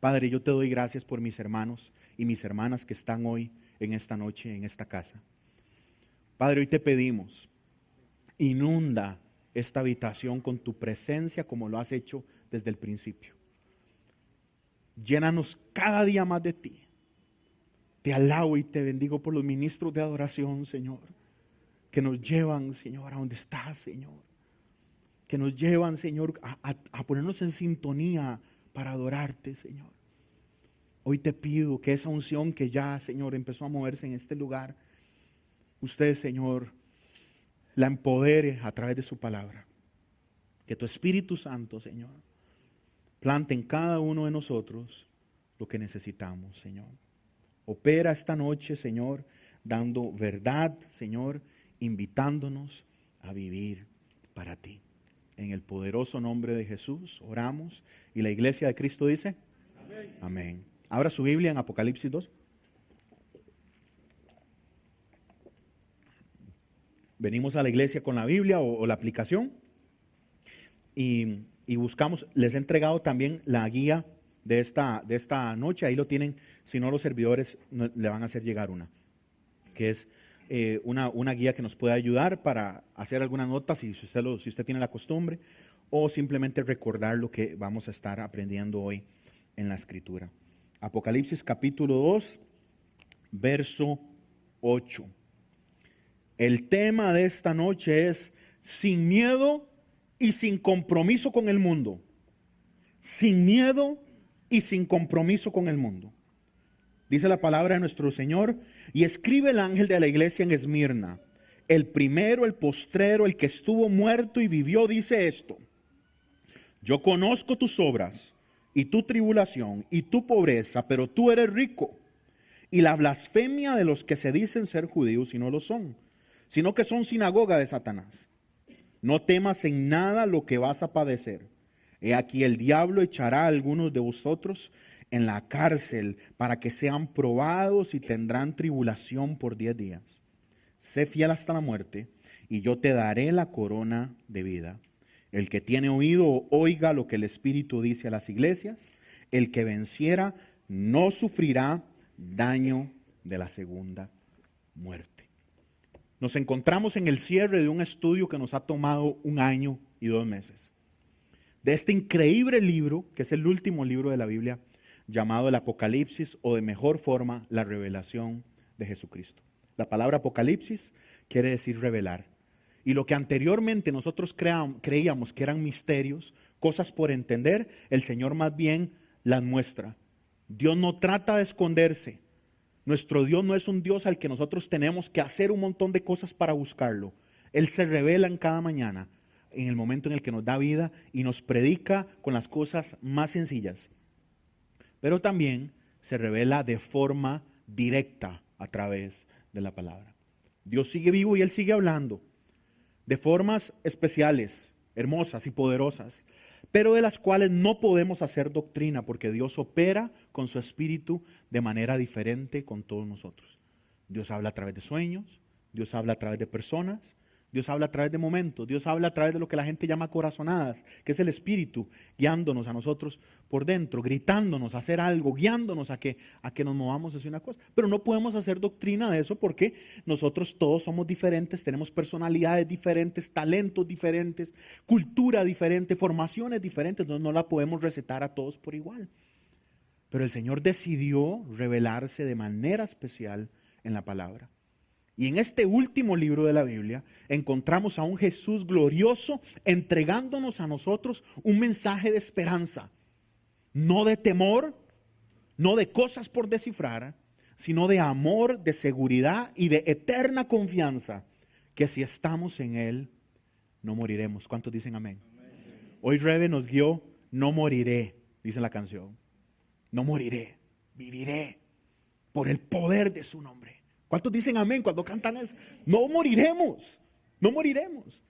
Padre, yo te doy gracias por mis hermanos y mis hermanas que están hoy, en esta noche, en esta casa. Padre, hoy te pedimos, inunda esta habitación con tu presencia como lo has hecho desde el principio. Llénanos cada día más de ti. Te alabo y te bendigo por los ministros de adoración, Señor, que nos llevan, Señor, a donde estás, Señor. Que nos llevan, Señor, a ponernos en sintonía para adorarte, Señor. Hoy te pido que esa unción que ya, Señor, empezó a moverse en este lugar, usted, Señor, la empodere a través de su palabra. Que tu Espíritu Santo, Señor, plante en cada uno de nosotros lo que necesitamos, Señor. Opera esta noche, Señor, dando verdad, Señor, invitándonos a vivir para ti. En el poderoso nombre de Jesús oramos y la iglesia de Cristo dice: amén. Amén. Abra su Biblia en Apocalipsis 2. Venimos a la iglesia con la Biblia o la aplicación y buscamos. Les he entregado también la guía de esta noche. Ahí lo tienen. Si no, los servidores le van a hacer llegar una, que es una guía que nos puede ayudar para hacer algunas notas si usted tiene la costumbre, o simplemente recordar lo que vamos a estar aprendiendo hoy en la Escritura. Apocalipsis capítulo 2, verso 8. El tema de esta noche es sin miedo y sin compromiso con el mundo. Sin miedo y sin compromiso con el mundo. Dice la palabra de nuestro Señor: y escribe el ángel de la iglesia en Esmirna, el primero, el postrero, el que estuvo muerto y vivió, dice esto: yo conozco tus obras y tu tribulación y tu pobreza, pero tú eres rico, y la blasfemia de los que se dicen ser judíos y no lo son, sino que son sinagoga de Satanás. No temas en nada lo que vas a padecer. He aquí el diablo echará a algunos de vosotros en la cárcel para que sean probados y tendrán tribulación por 10 días. Sé fiel hasta la muerte y yo te daré la corona de vida. El que tiene oído, oiga lo que el Espíritu dice a las iglesias. El que venciera no sufrirá daño de la segunda muerte. Nos encontramos en el cierre de un estudio que nos ha tomado 1 año y 2 meses. De este increíble libro, que es el último libro de la Biblia, llamado el Apocalipsis, o de mejor forma, la revelación de Jesucristo. La palabra Apocalipsis quiere decir revelar. Y lo que anteriormente nosotros creíamos que eran misterios, cosas por entender, el Señor más bien las muestra. Dios no trata de esconderse. Nuestro Dios no es un Dios al que nosotros tenemos que hacer un montón de cosas para buscarlo. Él se revela en cada mañana, en el momento en el que nos da vida y nos predica con las cosas más sencillas. Pero también se revela de forma directa a través de la palabra. Dios sigue vivo y Él sigue hablando de formas especiales, hermosas y poderosas, pero de las cuales no podemos hacer doctrina, porque Dios opera con su Espíritu de manera diferente con todos nosotros. Dios habla a través de sueños, Dios habla a través de personas, Dios habla a través de momentos, Dios habla a través de lo que la gente llama corazonadas, que es el Espíritu guiándonos a nosotros por dentro, gritándonos a hacer algo, guiándonos a que nos movamos hacia una cosa. Pero no podemos hacer doctrina de eso porque nosotros todos somos diferentes, tenemos personalidades diferentes, talentos diferentes, cultura diferente, formaciones diferentes, entonces no la podemos recetar a todos por igual. Pero el Señor decidió revelarse de manera especial en la palabra. Y en este último libro de la Biblia encontramos a un Jesús glorioso entregándonos a nosotros un mensaje de esperanza. No de temor, no de cosas por descifrar, sino de amor, de seguridad y de eterna confianza que si estamos en Él no moriremos. ¿Cuántos dicen amén? Amén. Hoy Rebe nos guió: no moriré, dice la canción. No moriré, viviré por el poder de su nombre. ¿Cuántos dicen amén cuando cantan eso? No moriremos, no moriremos.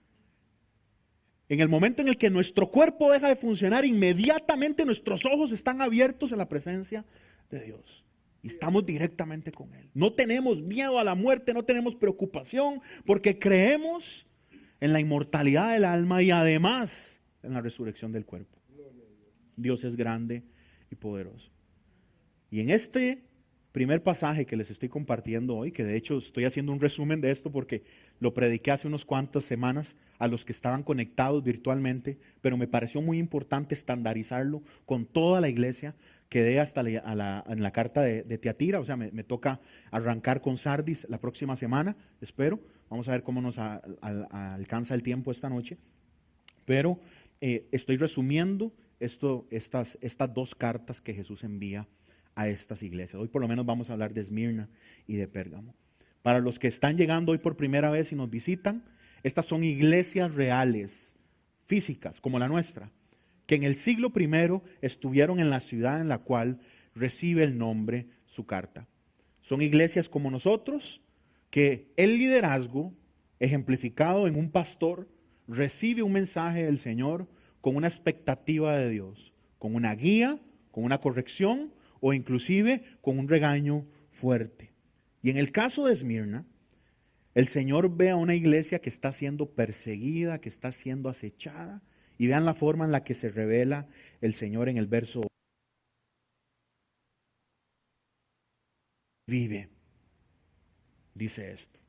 En el momento en el que nuestro cuerpo deja de funcionar, inmediatamente nuestros ojos están abiertos en la presencia de Dios. Y estamos directamente con Él. No tenemos miedo a la muerte, no tenemos preocupación, porque creemos en la inmortalidad del alma y además en la resurrección del cuerpo. Dios es grande y poderoso. Y en este primer pasaje que les estoy compartiendo hoy, que de hecho estoy haciendo un resumen de esto porque lo prediqué hace unas cuantas semanas a los que estaban conectados virtualmente, pero me pareció muy importante estandarizarlo con toda la iglesia. Quedé hasta en la carta de Tiatira, o sea, me toca arrancar con Sardis la próxima semana, espero. Vamos a ver cómo nos alcanza el tiempo esta noche. Pero estoy resumiendo estas dos cartas que Jesús envía a estas iglesias. Hoy por lo menos vamos a hablar de Esmirna y de Pérgamo. Para los que están llegando hoy por primera vez y nos visitan, estas son iglesias reales, físicas, como la nuestra, que en el siglo I estuvieron en la ciudad en la cual recibe el nombre su carta. Son iglesias como nosotros, que el liderazgo, ejemplificado en un pastor, recibe un mensaje del Señor con una expectativa de Dios, con una guía, con una corrección o inclusive con un regaño fuerte. Y en el caso de Esmirna, el Señor ve a una iglesia que está siendo perseguida, que está siendo acechada, y vean la forma en la que se revela el Señor en el verso. Vive, dice esto.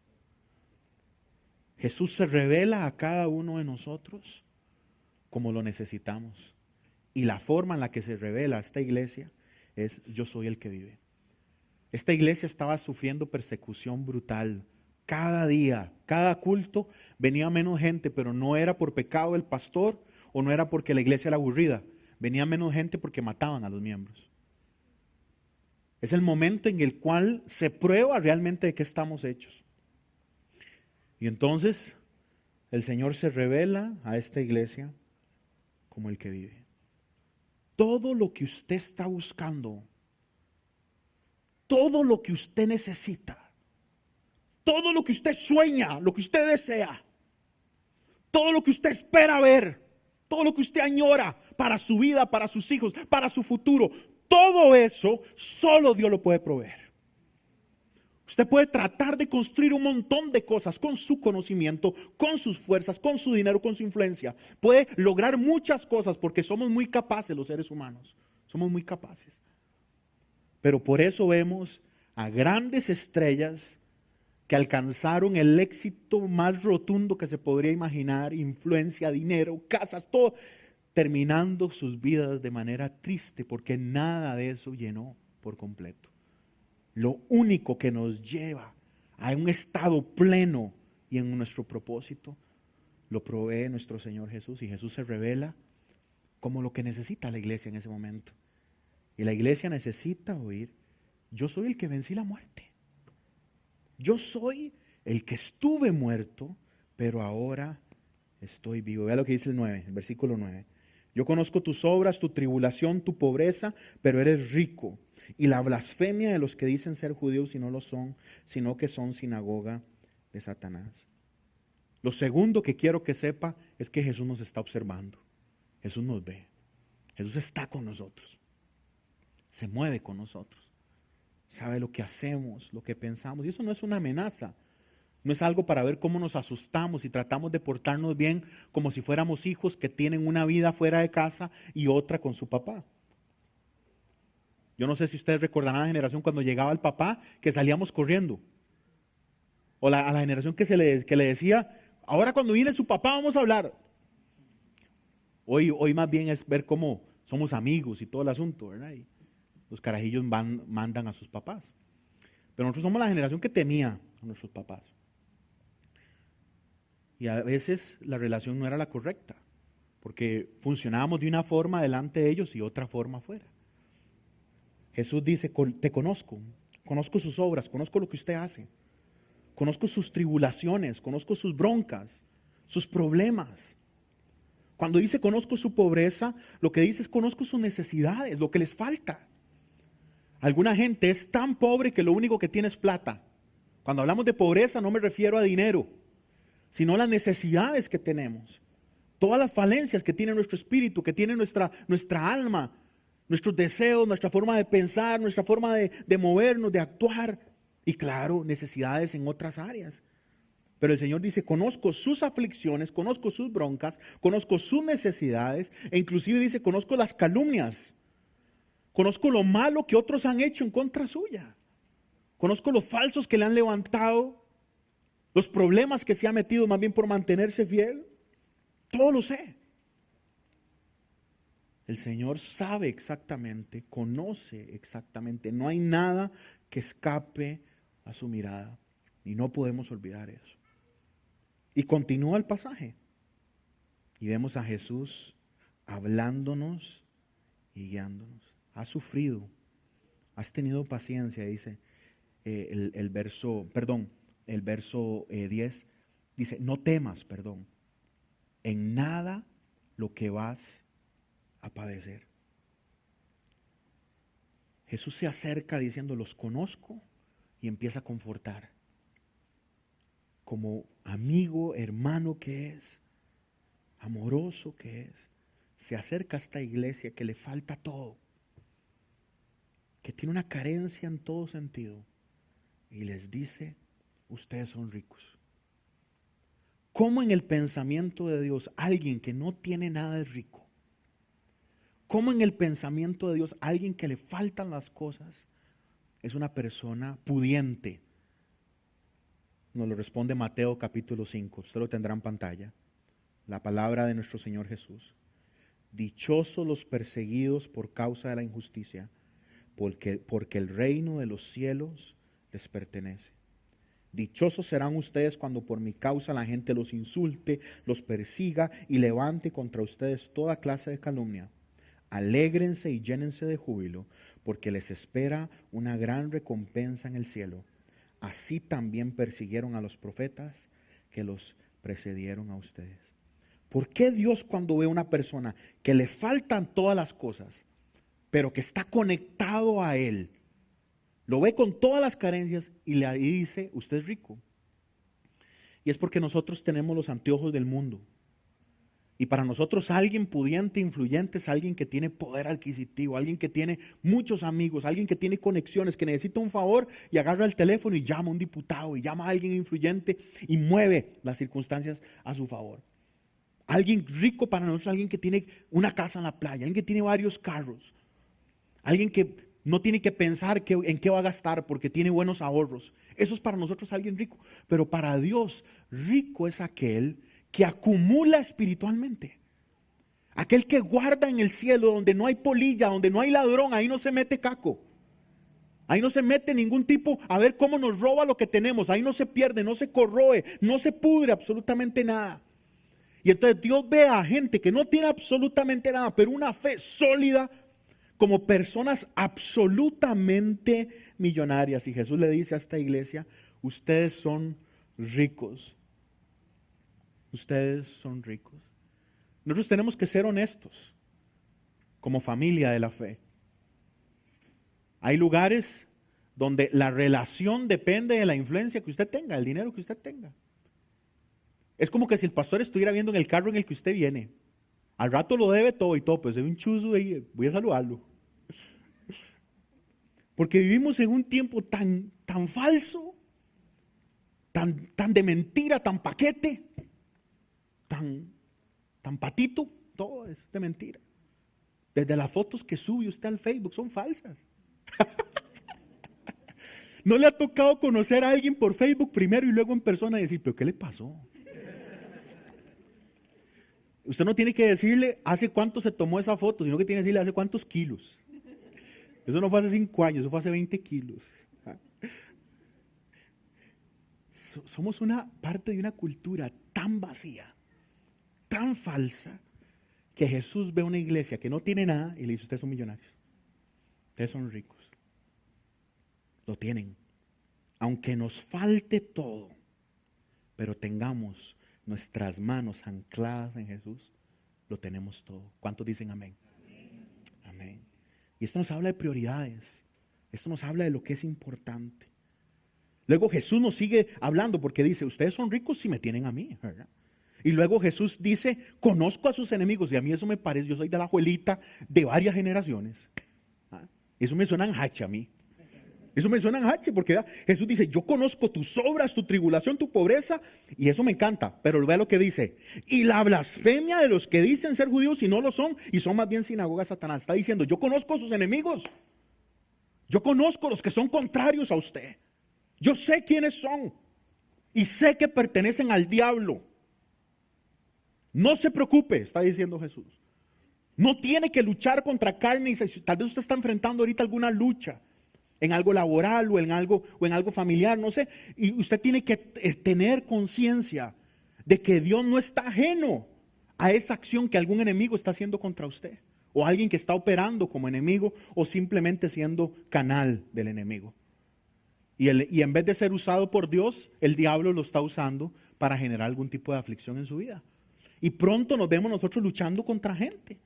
Jesús se revela a cada uno de nosotros como lo necesitamos. Y la forma en la que se revela a esta iglesia es: yo soy el que vive. Esta iglesia estaba sufriendo persecución brutal. Cada día, cada culto venía menos gente, pero no era por pecado del pastor o no era porque la iglesia era aburrida. Venía menos gente porque mataban a los miembros. Es el momento en el cual se prueba realmente de qué estamos hechos. Y entonces el Señor se revela a esta iglesia como el que vive. Todo lo que usted está buscando, todo lo que usted necesita, todo lo que usted sueña, lo que usted desea, todo lo que usted espera ver, todo lo que usted añora para su vida, para sus hijos, para su futuro, todo eso solo Dios lo puede proveer. Usted puede tratar de construir un montón de cosas con su conocimiento, con sus fuerzas, con su dinero, con su influencia. Puede lograr muchas cosas porque somos muy capaces los seres humanos. Somos muy capaces. Pero por eso vemos a grandes estrellas que alcanzaron el éxito más rotundo que se podría imaginar, influencia, dinero, casas, todo, terminando sus vidas de manera triste porque nada de eso llenó por completo. Lo único que nos lleva a un estado pleno y en nuestro propósito lo provee nuestro Señor Jesús, y Jesús se revela como lo que necesita la iglesia en ese momento. Y la iglesia necesita oír: yo soy el que vencí la muerte. Yo soy el que estuve muerto, pero ahora estoy vivo. Vea lo que dice el versículo 9. Yo conozco tus obras, tu tribulación, tu pobreza, pero eres rico. Y la blasfemia de los que dicen ser judíos y no lo son, sino que son sinagoga de Satanás. Lo segundo que quiero que sepa es que Jesús nos está observando. Jesús nos ve. Jesús está con nosotros. Se mueve con nosotros. Sabe lo que hacemos, lo que pensamos. Y eso no es una amenaza. No es algo para ver cómo nos asustamos y tratamos de portarnos bien como si fuéramos hijos que tienen una vida fuera de casa y otra con su papá. Yo no sé si ustedes recordarán a la generación cuando llegaba el papá que salíamos corriendo. O a la generación que le decía: ahora cuando viene su papá vamos a hablar. Hoy más bien es ver cómo somos amigos y todo el asunto, ¿verdad? Y los carajillos mandan a sus papás. Pero nosotros somos la generación que temía a nuestros papás. Y a veces la relación no era la correcta, porque funcionábamos de una forma delante de ellos y otra forma afuera. Jesús dice: te conozco sus obras, conozco lo que usted hace, conozco sus tribulaciones, conozco sus broncas, sus problemas. Cuando dice conozco su pobreza, lo que dice es conozco sus necesidades, lo que les falta. Alguna gente es tan pobre que lo único que tiene es plata. Cuando hablamos de pobreza no me refiero a dinero, sino a las necesidades que tenemos. Todas las falencias que tiene nuestro espíritu, que tiene nuestra alma, nuestros deseos, nuestra forma de pensar, nuestra forma de movernos, de actuar. Y claro, necesidades en otras áreas. Pero el Señor dice: conozco sus aflicciones, conozco sus broncas, conozco sus necesidades, e inclusive dice: conozco las calumnias. Conozco lo malo que otros han hecho en contra suya. Conozco los falsos que le han levantado, los problemas que se ha metido más bien por mantenerse fiel. Todo lo sé. El Señor sabe exactamente, conoce exactamente. No hay nada que escape a su mirada. Y no podemos olvidar eso. Y continúa el pasaje. Y vemos a Jesús hablándonos y guiándonos. Has sufrido, has tenido paciencia, dice el verso 10. Dice, no temas, en nada lo que vas a padecer. Jesús se acerca diciendo, los conozco, y empieza a confortar. Como amigo, hermano que es, amoroso que es, se acerca a esta iglesia que le falta todo, que tiene una carencia en todo sentido, y les dice, ustedes son ricos. ¿Cómo en el pensamiento de Dios alguien que no tiene nada es rico? ¿Cómo en el pensamiento de Dios alguien que le faltan las cosas es una persona pudiente? Nos lo responde Mateo capítulo 5, usted lo tendrá en pantalla. La palabra de nuestro Señor Jesús. Dichosos los perseguidos por causa de la injusticia, porque el reino de los cielos les pertenece. Dichosos serán ustedes cuando por mi causa la gente los insulte, los persiga y levante contra ustedes toda clase de calumnia. Alégrense y llénense de júbilo, porque les espera una gran recompensa en el cielo. Así también persiguieron a los profetas que los precedieron a ustedes. ¿Por qué Dios, cuando ve a una persona que le faltan todas las cosas, pero que está conectado a Él, lo ve con todas las carencias y le dice, usted es rico? Y es porque nosotros tenemos los anteojos del mundo. Y para nosotros alguien pudiente, influyente, es alguien que tiene poder adquisitivo, alguien que tiene muchos amigos, alguien que tiene conexiones, que necesita un favor y agarra el teléfono y llama a un diputado y llama a alguien influyente y mueve las circunstancias a su favor. Alguien rico para nosotros, alguien que tiene una casa en la playa, alguien que tiene varios carros, alguien que no tiene que pensar en qué va a gastar porque tiene buenos ahorros. Eso es para nosotros alguien rico. Pero para Dios, rico es aquel que acumula espiritualmente. Aquel que guarda en el cielo donde no hay polilla, donde no hay ladrón, ahí no se mete caco. Ahí no se mete ningún tipo a ver cómo nos roba lo que tenemos. Ahí no se pierde, no se corroe, no se pudre absolutamente nada. Y entonces Dios ve a gente que no tiene absolutamente nada, pero una fe sólida, como personas absolutamente millonarias. Y Jesús le dice a esta iglesia, ustedes son ricos. Ustedes son ricos. Nosotros tenemos que ser honestos como familia de la fe. Hay lugares donde la relación depende de la influencia que usted tenga, el dinero que usted tenga. Es como que si el pastor estuviera viendo en el carro en el que usted viene. Al rato lo debe todo y todo, pues es un chuzo y voy a saludarlo. Porque vivimos en un tiempo tan falso, tan de mentira, tan paquete, tan patito, todo es de mentira. Desde las fotos que sube usted al Facebook son falsas. ¿No le ha tocado conocer a alguien por Facebook primero y luego en persona y decir, pero qué le pasó? Usted no tiene que decirle hace cuánto se tomó esa foto, sino que tiene que decirle hace cuántos kilos. Eso no fue hace 5 años, eso fue hace 20 kilos. Somos una parte de una cultura tan vacía, tan falsa, que Jesús ve una iglesia que no tiene nada y le dice, ustedes son millonarios, ustedes son ricos. Lo tienen. Aunque nos falte todo, pero tengamos nuestras manos ancladas en Jesús, lo tenemos todo. ¿Cuántos dicen amén? Amén. Y esto nos habla de prioridades. Esto nos habla de lo que es importante. Luego Jesús nos sigue hablando porque dice, ustedes son ricos si me tienen a mí, ¿verdad? Y luego Jesús dice, conozco a sus enemigos. Y a mí eso me parece, yo soy de la abuelita de varias generaciones. Eso me suena en hacha a mí. Eso me suena a H, porque Jesús dice, yo conozco tus obras, tu tribulación, tu pobreza, y eso me encanta. Pero vea lo que dice, y la blasfemia de los que dicen ser judíos y no lo son, y son más bien sinagoga de Satanás. Está diciendo, yo conozco a sus enemigos. Yo conozco a los que son contrarios a usted. Yo sé quiénes son. Y sé que pertenecen al diablo. No se preocupe, está diciendo Jesús. No tiene que luchar contra carne y tal vez usted está enfrentando ahorita alguna lucha en algo laboral o en algo familiar, no sé. Y usted tiene que tener conciencia de que Dios no está ajeno a esa acción que algún enemigo está haciendo contra usted. O alguien que está operando como enemigo o simplemente siendo canal del enemigo. Y en vez de ser usado por Dios, el diablo lo está usando para generar algún tipo de aflicción en su vida. Y pronto nos vemos nosotros luchando contra gente.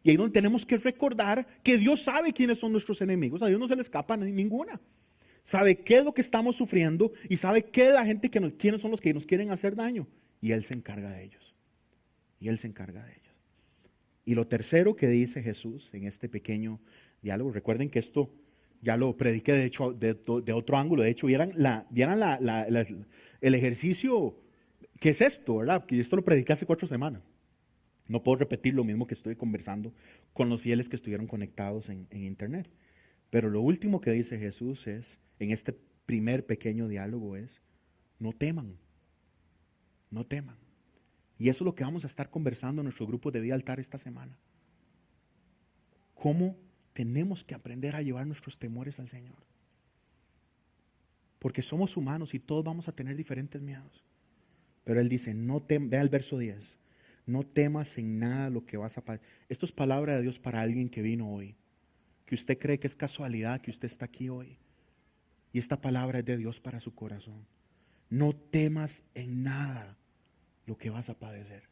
Y ahí donde tenemos que recordar que Dios sabe quiénes son nuestros enemigos. A Dios no se le escapa ninguna. Sabe qué es lo que estamos sufriendo y sabe qué es la gente quiénes son los que nos quieren hacer daño. Y Él se encarga de ellos. Y Él se encarga de ellos. Y lo tercero que dice Jesús en este pequeño diálogo, recuerden que esto ya lo prediqué de hecho de otro ángulo. De hecho, vieran el ejercicio, ¿qué es esto? ¿Verdad? Que esto lo prediqué hace 4 semanas. No puedo repetir lo mismo que estoy conversando con los fieles que estuvieron conectados en internet. Pero lo último que dice Jesús es, en este primer pequeño diálogo es, no teman, no teman. Y eso es lo que vamos a estar conversando en nuestro grupo de Vida Altar esta semana. ¿Cómo tenemos que aprender a llevar nuestros temores al Señor? Porque somos humanos y todos vamos a tener diferentes miedos. Pero Él dice, vea el verso 10. No temas en nada lo que vas a pasar. Esto es palabra de Dios para alguien que vino hoy. Que usted cree que es casualidad que usted está aquí hoy. Y esta palabra es de Dios para su corazón. No temas en nada lo que vas a padecer.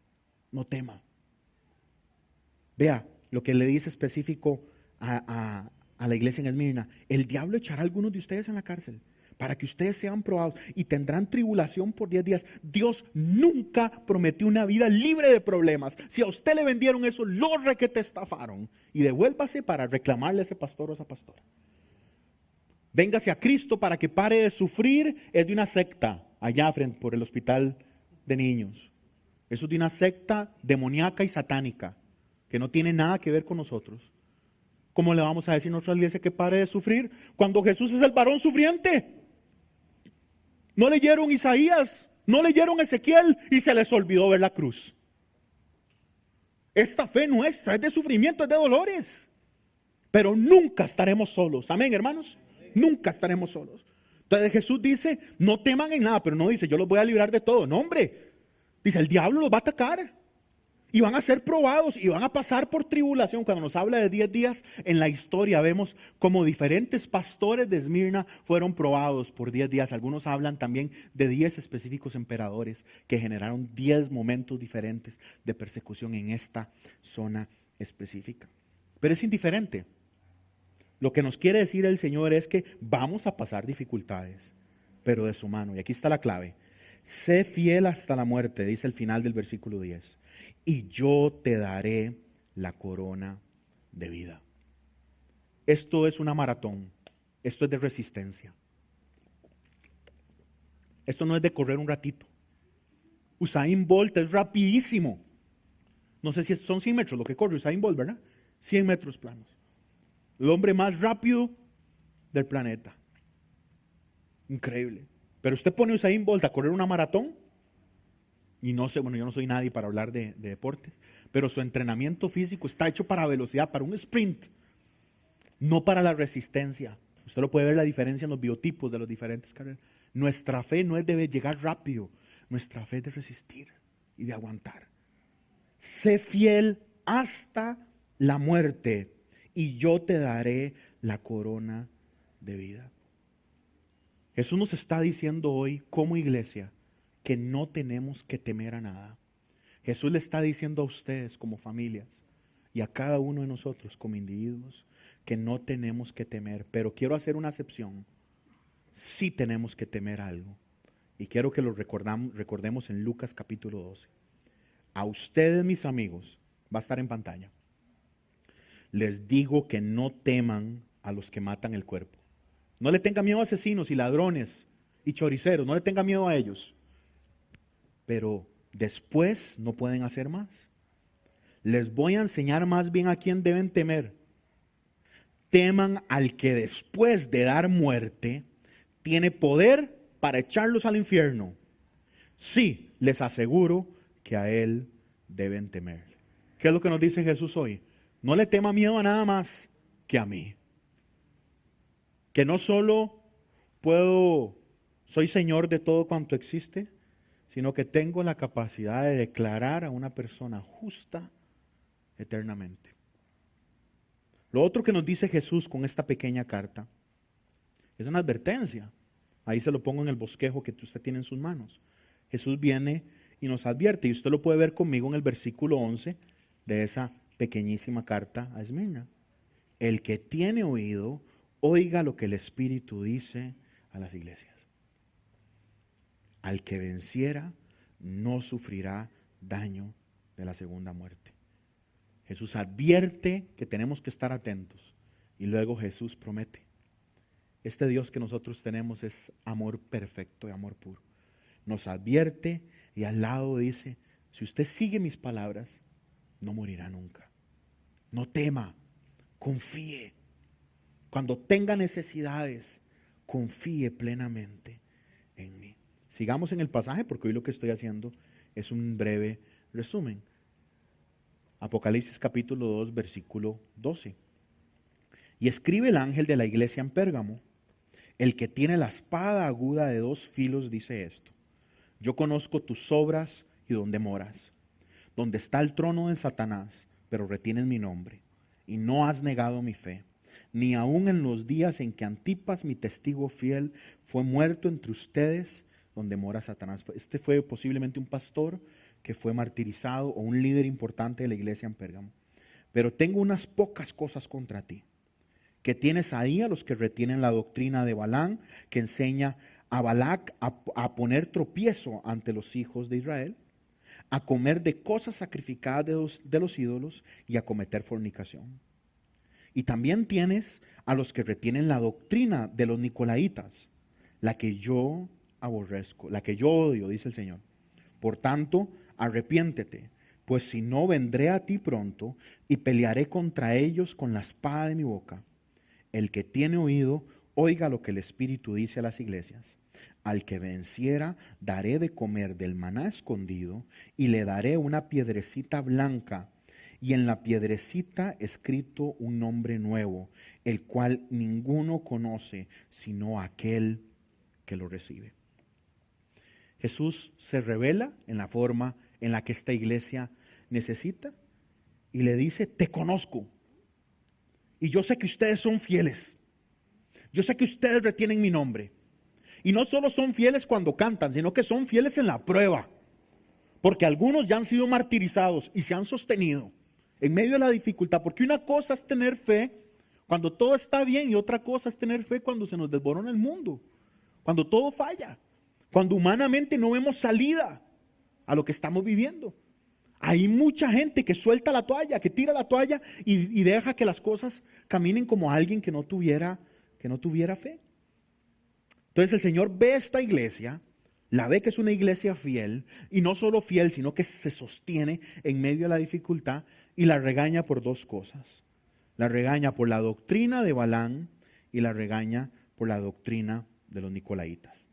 No tema. Vea lo que le dice específico a la iglesia en Esmirna. El diablo echará a algunos de ustedes en la cárcel para que ustedes sean probados y tendrán tribulación por 10 días. Dios nunca prometió una vida libre de problemas. Si a usted le vendieron eso, lo requete estafaron. Y devuélvase para reclamarle a ese pastor o a esa pastora. Véngase a Cristo para que pare de sufrir. Es de una secta allá frente por el hospital de niños. Eso es de una secta demoníaca y satánica que no tiene nada que ver con nosotros. ¿Cómo le vamos a decir a nuestra iglesia que pare de sufrir cuando Jesús es el varón sufriente? No leyeron Isaías, no leyeron Ezequiel y se les olvidó ver la cruz. Esta fe nuestra es de sufrimiento, es de dolores. Pero nunca estaremos solos. Amén, hermanos. Nunca estaremos solos. Entonces Jesús dice, no teman en nada, pero no dice, yo los voy a librar de todo. No, hombre. Dice, el diablo los va a atacar. Y van a ser probados y van a pasar por tribulación. Cuando nos habla de 10 días en la historia, vemos como diferentes pastores de Esmirna fueron probados por 10 días. Algunos hablan también de 10 específicos emperadores que generaron 10 momentos diferentes de persecución en esta zona específica. Pero es indiferente. Lo que nos quiere decir el Señor es que vamos a pasar dificultades, pero de su mano. Y aquí está la clave. Sé fiel hasta la muerte, dice el final del versículo 10. Y yo te daré la corona de vida. Esto es una maratón. Esto es de resistencia. Esto no es de correr un ratito. Usain Bolt es rapidísimo. No sé si son 100 metros lo que corre Usain Bolt, ¿verdad? 100 metros planos. El hombre más rápido del planeta. Increíble. Pero usted pone a Usain Bolt a correr una maratón. Y no sé, bueno, yo no soy nadie para hablar de deportes, pero su entrenamiento físico está hecho para velocidad, para un sprint, no para la resistencia. Usted lo puede ver la diferencia en los biotipos de los diferentes carreras. Nuestra fe no es de llegar rápido, nuestra fe es de resistir y de aguantar. Sé fiel hasta la muerte y yo te daré la corona de vida. Jesús nos está diciendo hoy como iglesia que no tenemos que temer a nada. Jesús le está diciendo a ustedes como familias y a cada uno de nosotros como individuos que no tenemos que temer. Pero quiero hacer una excepción. Sí tenemos que temer algo. Y quiero que lo recordemos en Lucas capítulo 12. A ustedes, mis amigos, va a estar en pantalla. Les digo que no teman a los que matan el cuerpo, No le tenga miedo a asesinos y ladrones y choriceros, no le tenga miedo a ellos. Pero después no pueden hacer más. Les voy a enseñar más bien a quién deben temer. Teman al que después de dar muerte tiene poder para echarlos al infierno. Sí, les aseguro que a él deben temer. ¿Qué es lo que nos dice Jesús hoy? No le tema miedo a nada más que a mí. Que no solo soy Señor de todo cuanto existe, sino que tengo la capacidad de declarar a una persona justa eternamente. Lo otro que nos dice Jesús con esta pequeña carta es una advertencia. Ahí se lo pongo en el bosquejo que usted tiene en sus manos. Jesús viene y nos advierte, y usted lo puede ver conmigo en el versículo 11 de esa pequeñísima carta a Esmirna. El que tiene oído, oiga lo que el Espíritu dice a las iglesias. Al que venciera, no sufrirá daño de la segunda muerte. Jesús advierte que tenemos que estar atentos, y luego Jesús promete. Este Dios que nosotros tenemos es amor perfecto y amor puro. Nos advierte y al lado dice, si usted sigue mis palabras, no morirá nunca. No tema, confíe. Cuando tenga necesidades, confíe plenamente en mí. Sigamos en el pasaje porque hoy lo que estoy haciendo es un breve resumen. Apocalipsis capítulo 2, versículo 12. Y escribe el ángel de la iglesia en Pérgamo, el que tiene la espada aguda de 2 filos dice esto: yo conozco tus obras y dónde moras, donde está el trono de Satanás, pero retienes mi nombre y no has negado mi fe, ni aun en los días en que Antipas, mi testigo fiel, fue muerto entre ustedes, donde mora Satanás. Este fue posiblemente un pastor que fue martirizado o un líder importante de la iglesia en Pérgamo. Pero tengo unas pocas cosas contra ti, que tienes ahí a los que retienen la doctrina de Balaam, que enseña a Balac a poner tropiezo ante los hijos de Israel, a comer de cosas sacrificadas de los ídolos y a cometer fornicación. Y también tienes a los que retienen la doctrina de los nicolaitas, la que yo aborrezco, la que yo odio, dice el Señor. Por tanto, arrepiéntete, pues si no vendré a ti pronto y pelearé contra ellos con la espada de mi boca. El que tiene oído, oiga lo que el Espíritu dice a las iglesias. Al que venciera, daré de comer del maná escondido y le daré una piedrecita blanca y en la piedrecita escrito un nombre nuevo, el cual ninguno conoce sino aquel que lo recibe. Jesús se revela en la forma en la que esta iglesia necesita y le dice, te conozco y yo sé que ustedes son fieles, yo sé que ustedes retienen mi nombre y no solo son fieles cuando cantan, sino que son fieles en la prueba, porque algunos ya han sido martirizados y se han sostenido en medio de la dificultad, porque una cosa es tener fe cuando todo está bien y otra cosa es tener fe cuando se nos desborona el mundo, cuando todo falla, cuando humanamente no vemos salida a lo que estamos viviendo. Hay mucha gente que suelta la toalla, que tira la toalla y deja que las cosas caminen como alguien que no tuviera fe. Entonces el Señor ve esta iglesia, la ve que es una iglesia fiel, y no solo fiel, sino que se sostiene en medio de la dificultad, y la regaña por 2 cosas. La regaña por la doctrina de Balaam y la regaña por la doctrina de los nicolaitas.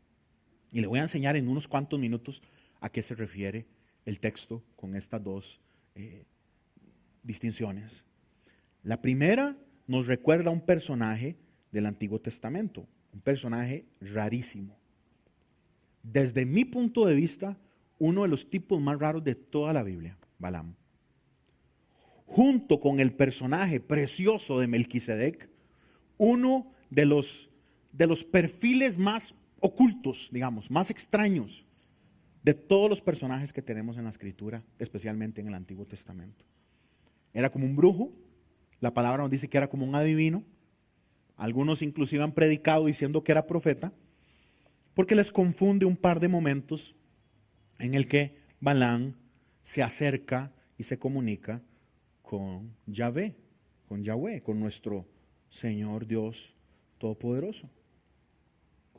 Y le voy a enseñar en unos cuantos minutos a qué se refiere el texto con estas 2 distinciones. La primera nos recuerda a un personaje del Antiguo Testamento, un personaje rarísimo. Desde mi punto de vista, uno de los tipos más raros de toda la Biblia, Balaam. Junto con el personaje precioso de Melquisedec, uno de los perfiles más ocultos, digamos, más extraños de todos los personajes que tenemos en la Escritura, especialmente en el Antiguo Testamento. Era como un brujo, la palabra nos dice que era como un adivino, algunos inclusive han predicado diciendo que era profeta, porque les confunde un par de momentos en el que Balaam se acerca y se comunica con Yahvé, con nuestro Señor Dios Todopoderoso.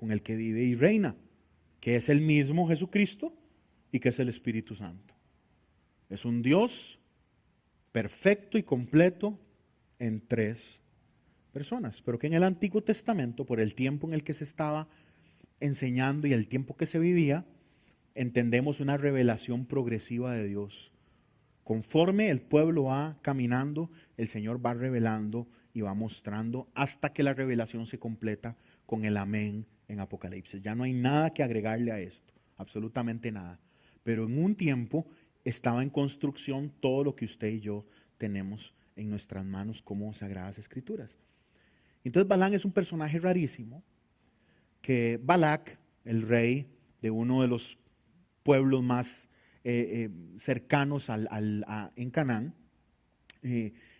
con el que vive y reina, que es el mismo Jesucristo y que es el Espíritu Santo. Es un Dios perfecto y completo en tres personas, pero que en el Antiguo Testamento, por el tiempo en el que se estaba enseñando y el tiempo que se vivía, entendemos una revelación progresiva de Dios. Conforme el pueblo va caminando, el Señor va revelando y va mostrando hasta que la revelación se completa con el amén en Apocalipsis. Ya no hay nada que agregarle a esto, absolutamente nada. Pero en un tiempo estaba en construcción todo lo que usted y yo tenemos en nuestras manos como Sagradas Escrituras. Entonces Balaam es un personaje rarísimo, que Balac, el rey de uno de los pueblos más cercanos en Canaán,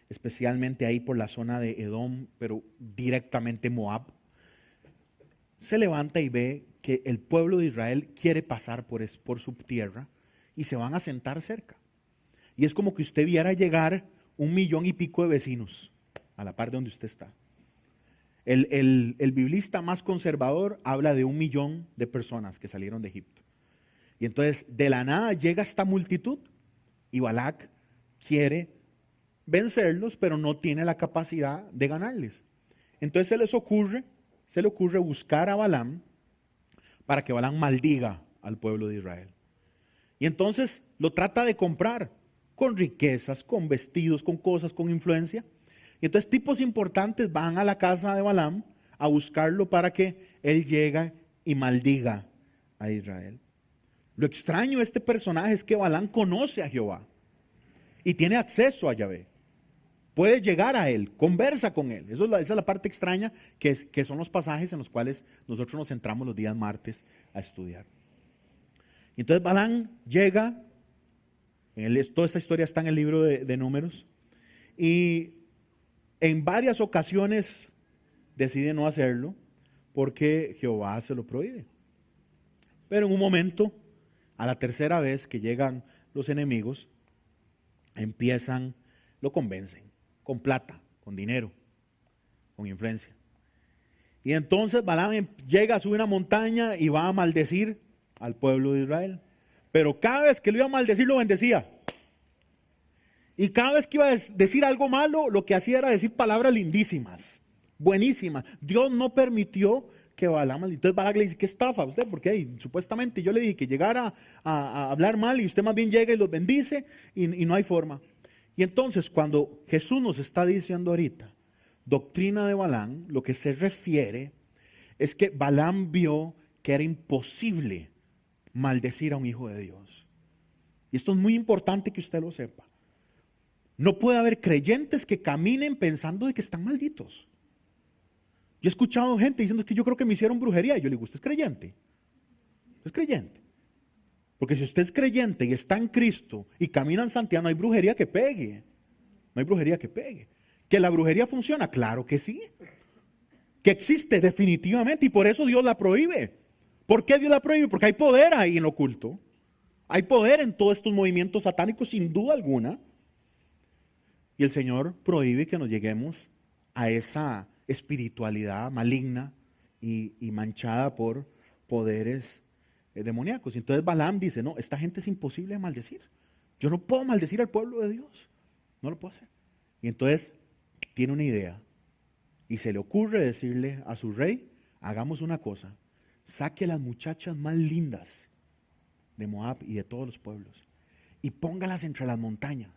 especialmente ahí por la zona de Edom, pero directamente Moab, se levanta y ve que el pueblo de Israel quiere pasar por su tierra y se van a sentar cerca. Y es como que usted viera llegar 1,000,000 y pico de vecinos a la par de donde usted está. El biblista más conservador habla de 1,000,000 de personas que salieron de Egipto. Y entonces de la nada llega esta multitud y Balac quiere vencerlos, pero no tiene la capacidad de ganarles. Entonces se le ocurre buscar a Balaam para que Balaam maldiga al pueblo de Israel. Y entonces lo trata de comprar con riquezas, con vestidos, con cosas, con influencia. Y entonces tipos importantes van a la casa de Balaam a buscarlo para que él llegue y maldiga a Israel. Lo extraño de este personaje es que Balaam conoce a Jehová y tiene acceso a Yahvé. Puede llegar a él, conversa con él. Esa es la parte extraña que son los pasajes en los cuales nosotros nos centramos los días martes a estudiar. Y entonces Balaam llega, toda esta historia está en el libro de Números, y en varias ocasiones decide no hacerlo porque Jehová se lo prohíbe. Pero en un momento, a la tercera vez que llegan los enemigos, lo convencen con plata, con dinero, con influencia. Y entonces Balaam llega, sube una montaña y va a maldecir al pueblo de Israel. Pero cada vez que lo iba a maldecir, lo bendecía. Y cada vez que iba a decir algo malo, lo que hacía era decir palabras lindísimas, buenísimas. Dios no permitió que Balaam, entonces Balaam le dice, ¿qué estafa usted? Porque supuestamente yo le dije que llegara a hablar mal y usted más bien llega y los bendice y no hay forma. Y entonces cuando Jesús nos está diciendo ahorita, doctrina de Balaam, lo que se refiere es que Balaam vio que era imposible maldecir a un hijo de Dios. Y esto es muy importante que usted lo sepa. No puede haber creyentes que caminen pensando de que están malditos. Yo he escuchado gente diciendo que yo creo que me hicieron brujería. Y yo le digo, ¿usted es creyente? ¿Usted es creyente? Porque si usted es creyente y está en Cristo y camina en santidad, no hay brujería que pegue. No hay brujería que pegue. ¿Que la brujería funciona? Claro que sí. Que existe definitivamente y por eso Dios la prohíbe. ¿Por qué Dios la prohíbe? Porque hay poder ahí en lo oculto. Hay poder en todos estos movimientos satánicos sin duda alguna. Y el Señor prohíbe que nos lleguemos a esa espiritualidad maligna y manchada por poderes demoníacos. Entonces Balaam dice, no, esta gente es imposible de maldecir. Yo no puedo maldecir al pueblo de Dios. No lo puedo hacer. Y entonces tiene una idea. Y se le ocurre decirle a su rey, hagamos una cosa. Saque a las muchachas más lindas de Moab y de todos los pueblos y póngalas entre las montañas.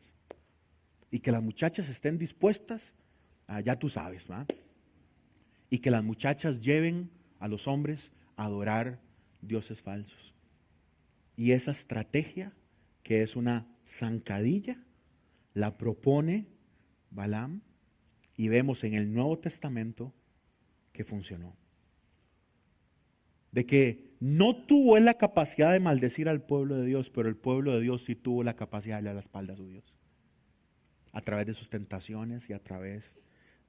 Y que las muchachas estén dispuestas, ya tú sabes, ¿verdad? Y que las muchachas lleven a los hombres a adorar dioses falsos. Y esa estrategia, que es una zancadilla, la propone Balaam y vemos en el Nuevo Testamento que funcionó. De que no tuvo él la capacidad de maldecir al pueblo de Dios, pero el pueblo de Dios sí tuvo la capacidad de darle la espalda a su Dios. A través de sus tentaciones y a través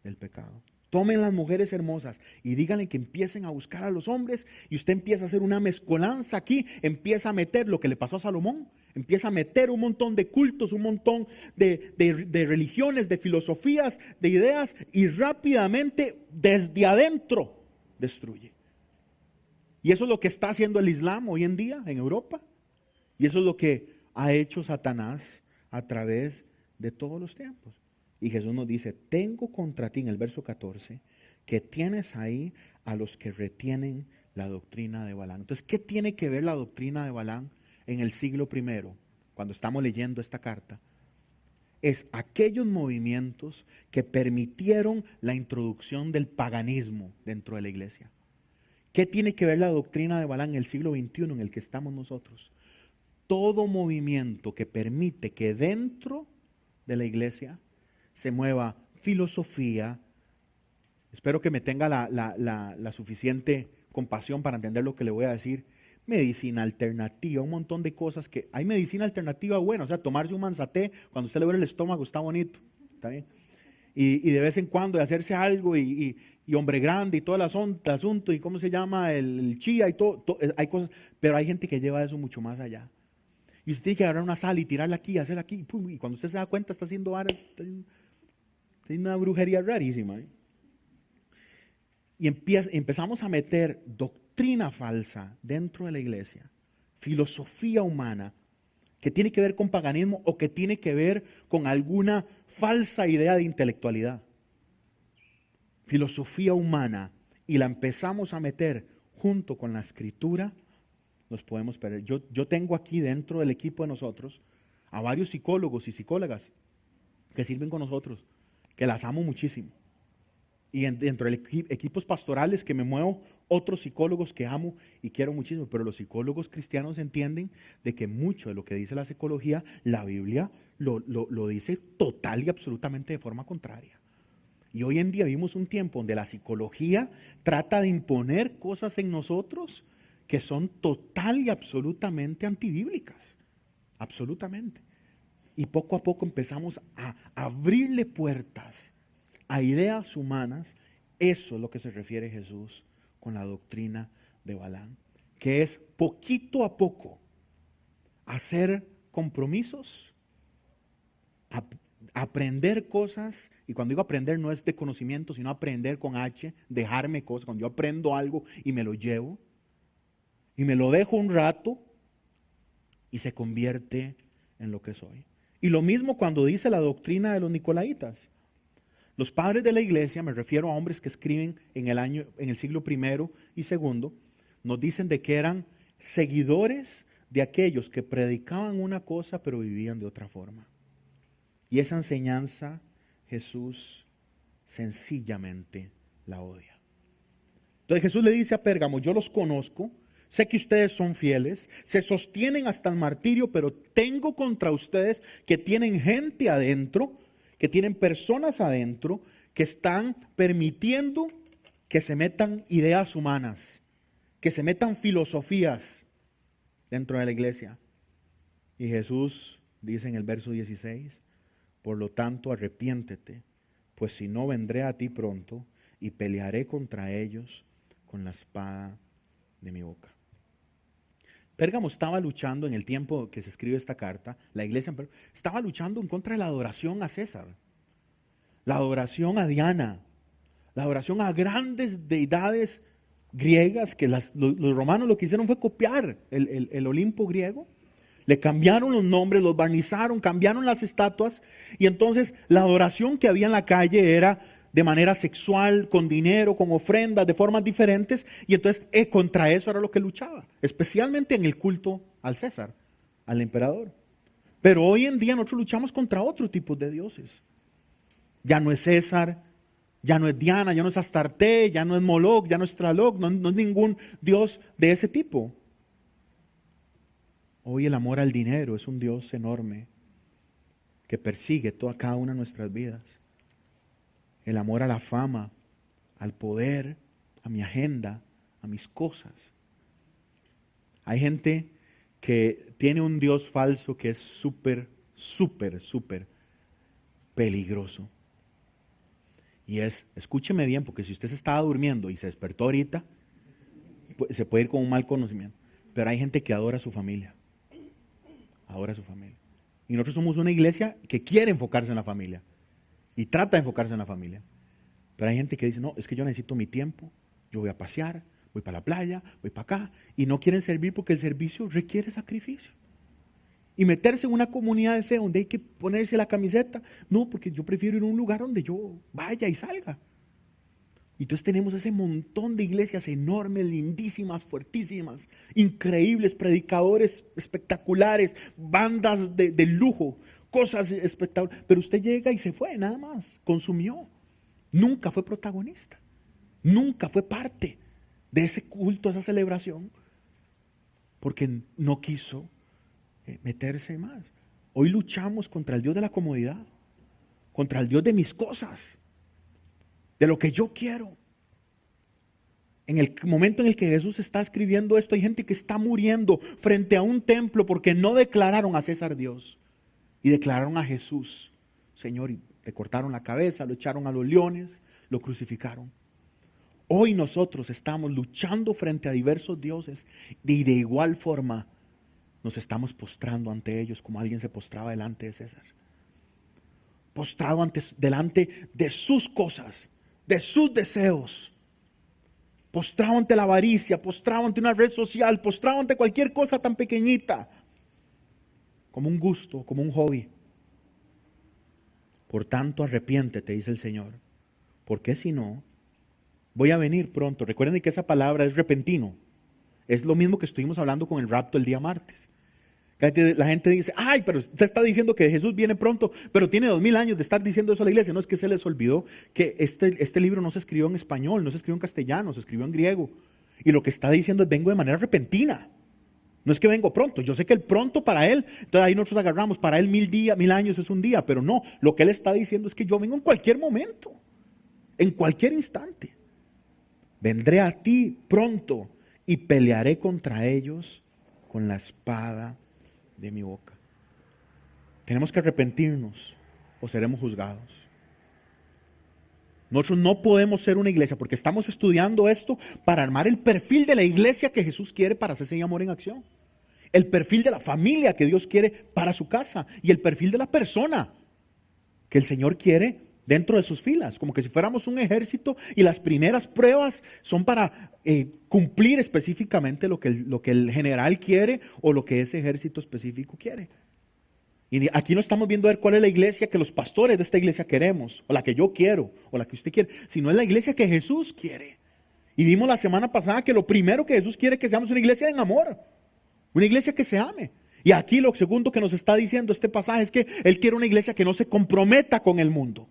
del pecado. Tomen las mujeres hermosas y díganle que empiecen a buscar a los hombres y usted empieza a hacer una mezcolanza aquí, empieza a meter lo que le pasó a Salomón, empieza a meter un montón de cultos, un montón de religiones, de filosofías, de ideas y rápidamente desde adentro destruye. Y eso es lo que está haciendo el Islam hoy en día en Europa. Y eso es lo que ha hecho Satanás a través de todos los tiempos. Y Jesús nos dice, tengo contra ti en el verso 14, que tienes ahí a los que retienen la doctrina de Balaam. Entonces, ¿qué tiene que ver la doctrina de Balaam en el siglo I, cuando estamos leyendo esta carta? Es aquellos movimientos que permitieron la introducción del paganismo dentro de la iglesia. ¿Qué tiene que ver la doctrina de Balaam en el siglo XXI en el que estamos nosotros? Todo movimiento que permite que dentro de la iglesia se mueva filosofía. Espero que me tenga la suficiente compasión para entender lo que le voy a decir. Medicina alternativa, un montón de cosas que... Hay medicina alternativa buena, o sea, tomarse un manzaté cuando usted le duele el estómago está bonito, ¿está bien? Y de vez en cuando de hacerse algo y hombre grande y todo el asunto y cómo se llama, el chía y todo, hay cosas, pero hay gente que lleva eso mucho más allá. Y usted tiene que agarrar una sal y tirarla aquí y hacerla aquí, pum, y cuando usted se da cuenta está haciendo una brujería rarísima, ¿eh? Y empezamos a meter doctrina falsa dentro de la iglesia, filosofía humana, que tiene que ver con paganismo o que tiene que ver con alguna falsa idea de intelectualidad. Filosofía humana, y la empezamos a meter junto con la escritura, nos podemos perder. Yo tengo aquí dentro del equipo de nosotros a varios psicólogos y psicólogas que sirven con nosotros, que las amo muchísimo. Y dentro de equipos pastorales que me muevo, otros psicólogos que amo y quiero muchísimo, pero los psicólogos cristianos entienden de que mucho de lo que dice la psicología, la Biblia lo dice total y absolutamente de forma contraria. Y hoy en día vivimos un tiempo donde la psicología trata de imponer cosas en nosotros que son total y absolutamente antibíblicas, absolutamente. Y poco a poco empezamos a abrirle puertas a ideas humanas. Eso es lo que se refiere Jesús con la doctrina de Balaam, que es poquito a poco hacer compromisos, aprender cosas. Y cuando digo aprender no es de conocimiento, sino aprender con H, dejarme cosas. Cuando yo aprendo algo y me lo llevo y me lo dejo un rato y se convierte en lo que soy. Y lo mismo cuando dice la doctrina de los nicolaitas. Los padres de la iglesia, me refiero a hombres que escriben en el siglo I y II, nos dicen de que eran seguidores de aquellos que predicaban una cosa pero vivían de otra forma. Y esa enseñanza Jesús sencillamente la odia. Entonces Jesús le dice a Pérgamo, yo los conozco, sé que ustedes son fieles, se sostienen hasta el martirio, pero tengo contra ustedes que tienen gente adentro, que tienen personas adentro que están permitiendo que se metan ideas humanas, que se metan filosofías dentro de la iglesia. Y Jesús dice en el verso 16, por lo tanto arrepiéntete, pues si no vendré a ti pronto y pelearé contra ellos con la espada de mi boca. Pérgamo estaba luchando en el tiempo que se escribe esta carta, la iglesia estaba luchando en contra de la adoración a César, la adoración a Diana, la adoración a grandes deidades griegas, que los romanos lo que hicieron fue copiar el Olimpo griego, le cambiaron los nombres, los barnizaron, cambiaron las estatuas, y entonces la adoración que había en la calle era de manera sexual, con dinero, con ofrendas, de formas diferentes, y entonces contra eso era lo que luchaba, especialmente en el culto al César, al emperador. Pero hoy en día nosotros luchamos contra otro tipo de dioses. Ya no es César, ya no es Diana, ya no es Astarte, ya no es Moloch, ya no es Tlaloc, no es ningún dios de ese tipo. Hoy el amor al dinero es un dios enorme que persigue cada una de nuestras vidas. El amor a la fama, al poder, a mi agenda, a mis cosas. Hay gente que tiene un Dios falso que es súper peligroso. Y escúcheme bien, porque si usted se estaba durmiendo y se despertó ahorita, se puede ir con un mal conocimiento. Pero hay gente que adora a su familia. Adora a su familia. Y nosotros somos una iglesia que quiere enfocarse en la familia. Y trata de enfocarse en la familia. Pero hay gente que dice, no, es que yo necesito mi tiempo, yo voy a pasear, voy para la playa, voy para acá, y no quieren servir porque el servicio requiere sacrificio. Y meterse en una comunidad de fe donde hay que ponerse la camiseta, no, porque yo prefiero ir a un lugar donde yo vaya y salga. Y entonces tenemos ese montón de iglesias enormes, lindísimas, fuertísimas, increíbles, predicadores espectaculares, bandas de lujo, cosas espectaculares. Pero usted llega y se fue, nada más, consumió. Nunca fue protagonista, nunca fue parte de ese culto, esa celebración, porque no quiso meterse más. Hoy luchamos contra el Dios de la comodidad, contra el Dios de mis cosas, de lo que yo quiero. En el momento en el que Jesús está escribiendo esto, hay gente que está muriendo frente a un templo porque no declararon a César Dios y declararon a Jesús Señor, y le cortaron la cabeza, lo echaron a los leones, lo crucificaron. Hoy nosotros estamos luchando frente a diversos dioses y de igual forma nos estamos postrando ante ellos como alguien se postraba delante de César. Postrado delante de sus cosas, de sus deseos, postrado ante la avaricia, postrado ante una red social, postrado ante cualquier cosa tan pequeñita, como un gusto, como un hobby. Por tanto, arrepiéntete, dice el Señor, porque si no, voy a venir pronto. Recuerden que esa palabra es repentino. Es lo mismo que estuvimos hablando con el rapto el día martes. La gente dice, ay, pero usted está diciendo que Jesús viene pronto, pero tiene 2000 años de estar diciendo eso a la iglesia. No, es que se les olvidó que este libro no se escribió en español, no se escribió en castellano, se escribió en griego. Y lo que está diciendo es, vengo de manera repentina. No es que vengo pronto. Yo sé que el pronto para él, entonces ahí nosotros agarramos, para él 1000 años es un día, pero no, lo que él está diciendo es que yo vengo en cualquier momento, en cualquier instante. Vendré a ti pronto y pelearé contra ellos con la espada de mi boca. Tenemos que arrepentirnos o seremos juzgados. Nosotros no podemos ser una iglesia porque estamos estudiando esto para armar el perfil de la iglesia que Jesús quiere para hacerse amor en acción. El perfil de la familia que Dios quiere para su casa y el perfil de la persona que el Señor quiere dentro de sus filas, como que si fuéramos un ejército y las primeras pruebas son para cumplir específicamente lo que el general quiere o lo que ese ejército específico quiere. Y aquí no estamos viendo a ver cuál es la iglesia que los pastores de esta iglesia queremos, o la que yo quiero, o la que usted quiere, sino es la iglesia que Jesús quiere. Y vimos la semana pasada que lo primero que Jesús quiere es que seamos una iglesia en amor, una iglesia que se ame. Y aquí lo segundo que nos está diciendo este pasaje es que Él quiere una iglesia que no se comprometa con el mundo.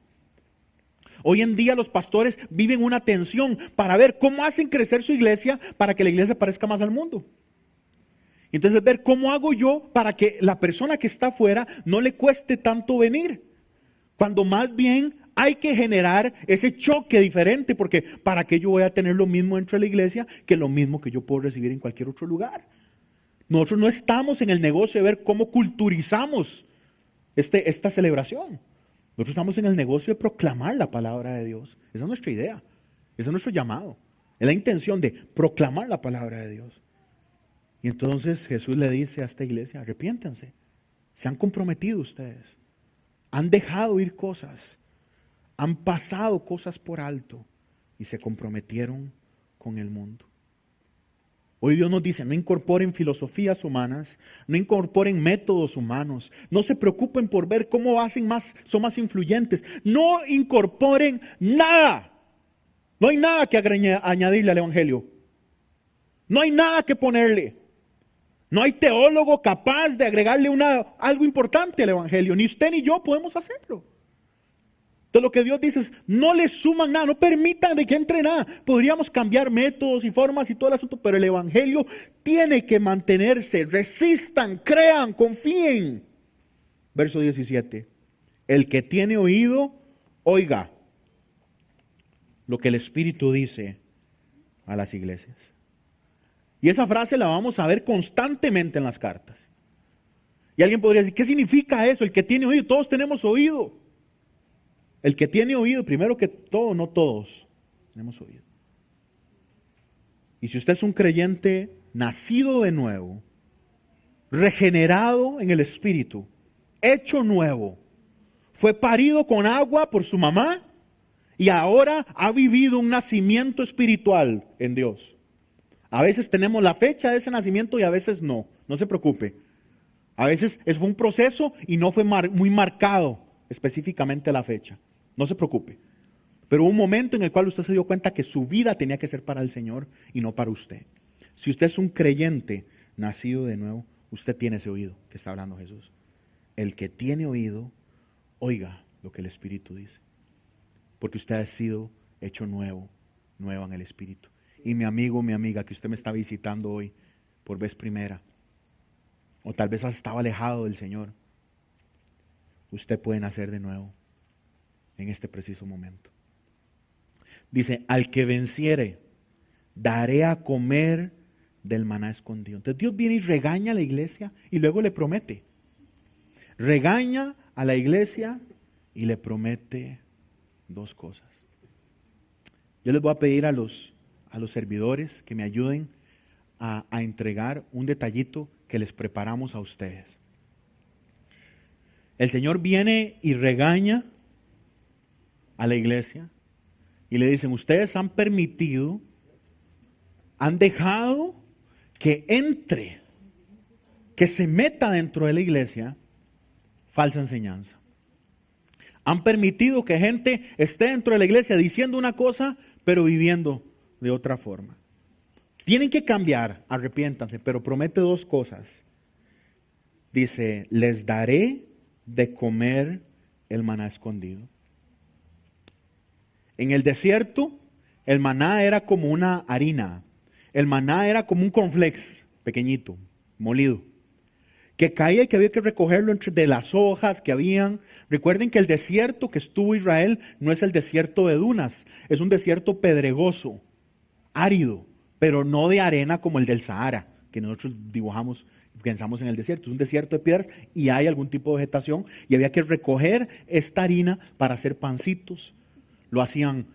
Hoy en día los pastores viven una tensión para ver cómo hacen crecer su iglesia para que la iglesia parezca más al mundo. Entonces ver cómo hago yo para que la persona que está afuera no le cueste tanto venir. Cuando más bien hay que generar ese choque diferente, porque para que yo voy a tener lo mismo dentro de la iglesia que lo mismo que yo puedo recibir en cualquier otro lugar. Nosotros no estamos en el negocio de ver cómo culturizamos esta celebración. Nosotros estamos en el negocio de proclamar la palabra de Dios. Esa es nuestra idea. Ese es nuestro llamado. Es la intención de proclamar la palabra de Dios. Y entonces Jesús le dice a esta iglesia, arrepiéntanse. Se han comprometido ustedes. Han dejado ir cosas. Han pasado cosas por alto. Y se comprometieron con el mundo. Hoy Dios nos dice, no incorporen filosofías humanas, no incorporen métodos humanos, no se preocupen por ver cómo son más influyentes, no incorporen nada. No hay nada que añadirle al evangelio. No hay nada que ponerle. No hay teólogo capaz de agregarle algo importante al evangelio. Ni usted ni yo podemos hacerlo. Entonces lo que Dios dice es, no le suman nada, no permitan de que entre nada. Podríamos cambiar métodos y formas y todo el asunto, pero el evangelio tiene que mantenerse. Resistan, crean, confíen. Verso 17. El que tiene oído, oiga lo que el Espíritu dice a las iglesias. Y esa frase la vamos a ver constantemente en las cartas. Y alguien podría decir, ¿qué significa eso? El que tiene oído, todos tenemos oído. El que tiene oído, primero que todo, no todos tenemos oído. Y si usted es un creyente nacido de nuevo, regenerado en el Espíritu, hecho nuevo, fue parido con agua por su mamá y ahora ha vivido un nacimiento espiritual en Dios. A veces tenemos la fecha de ese nacimiento y a veces no. No se preocupe. A veces fue un proceso y no fue muy marcado específicamente la fecha. No se preocupe. Pero hubo un momento en el cual usted se dio cuenta que su vida tenía que ser para el Señor y no para usted. Si usted es un creyente nacido de nuevo, usted tiene ese oído que está hablando Jesús. El que tiene oído, oiga lo que el Espíritu dice. Porque usted ha sido hecho nuevo, nueva en el Espíritu. Y mi amigo, mi amiga, que usted me está visitando hoy por vez primera, o tal vez has estado alejado del Señor, usted puede nacer de nuevo en este preciso momento. Dice, al que venciere, daré a comer del maná escondido. Entonces Dios viene y regaña a la iglesia y luego le promete. Regaña a la iglesia y le promete dos cosas. Yo les voy a pedir a los servidores que me ayuden a entregar un detallito que les preparamos a ustedes. El Señor viene y regaña a la iglesia y le dicen, ustedes han permitido, han dejado que entre, que se meta dentro de la iglesia falsa enseñanza. Han permitido que gente esté dentro de la iglesia diciendo una cosa, pero viviendo de otra forma. Tienen que cambiar, arrepiéntanse, pero promete dos cosas. Dice, les daré de comer el maná escondido. En el desierto, el maná era como una harina. El maná era como un cornflakes pequeñito, molido, que caía y que había que recogerlo entre de las hojas que habían. Recuerden que el desierto que estuvo Israel no es el desierto de dunas, es un desierto pedregoso, árido, pero no de arena como el del Sahara, que nosotros dibujamos, pensamos en el desierto. Es un desierto de piedras y hay algún tipo de vegetación y había que recoger esta harina para hacer pancitos. Lo hacían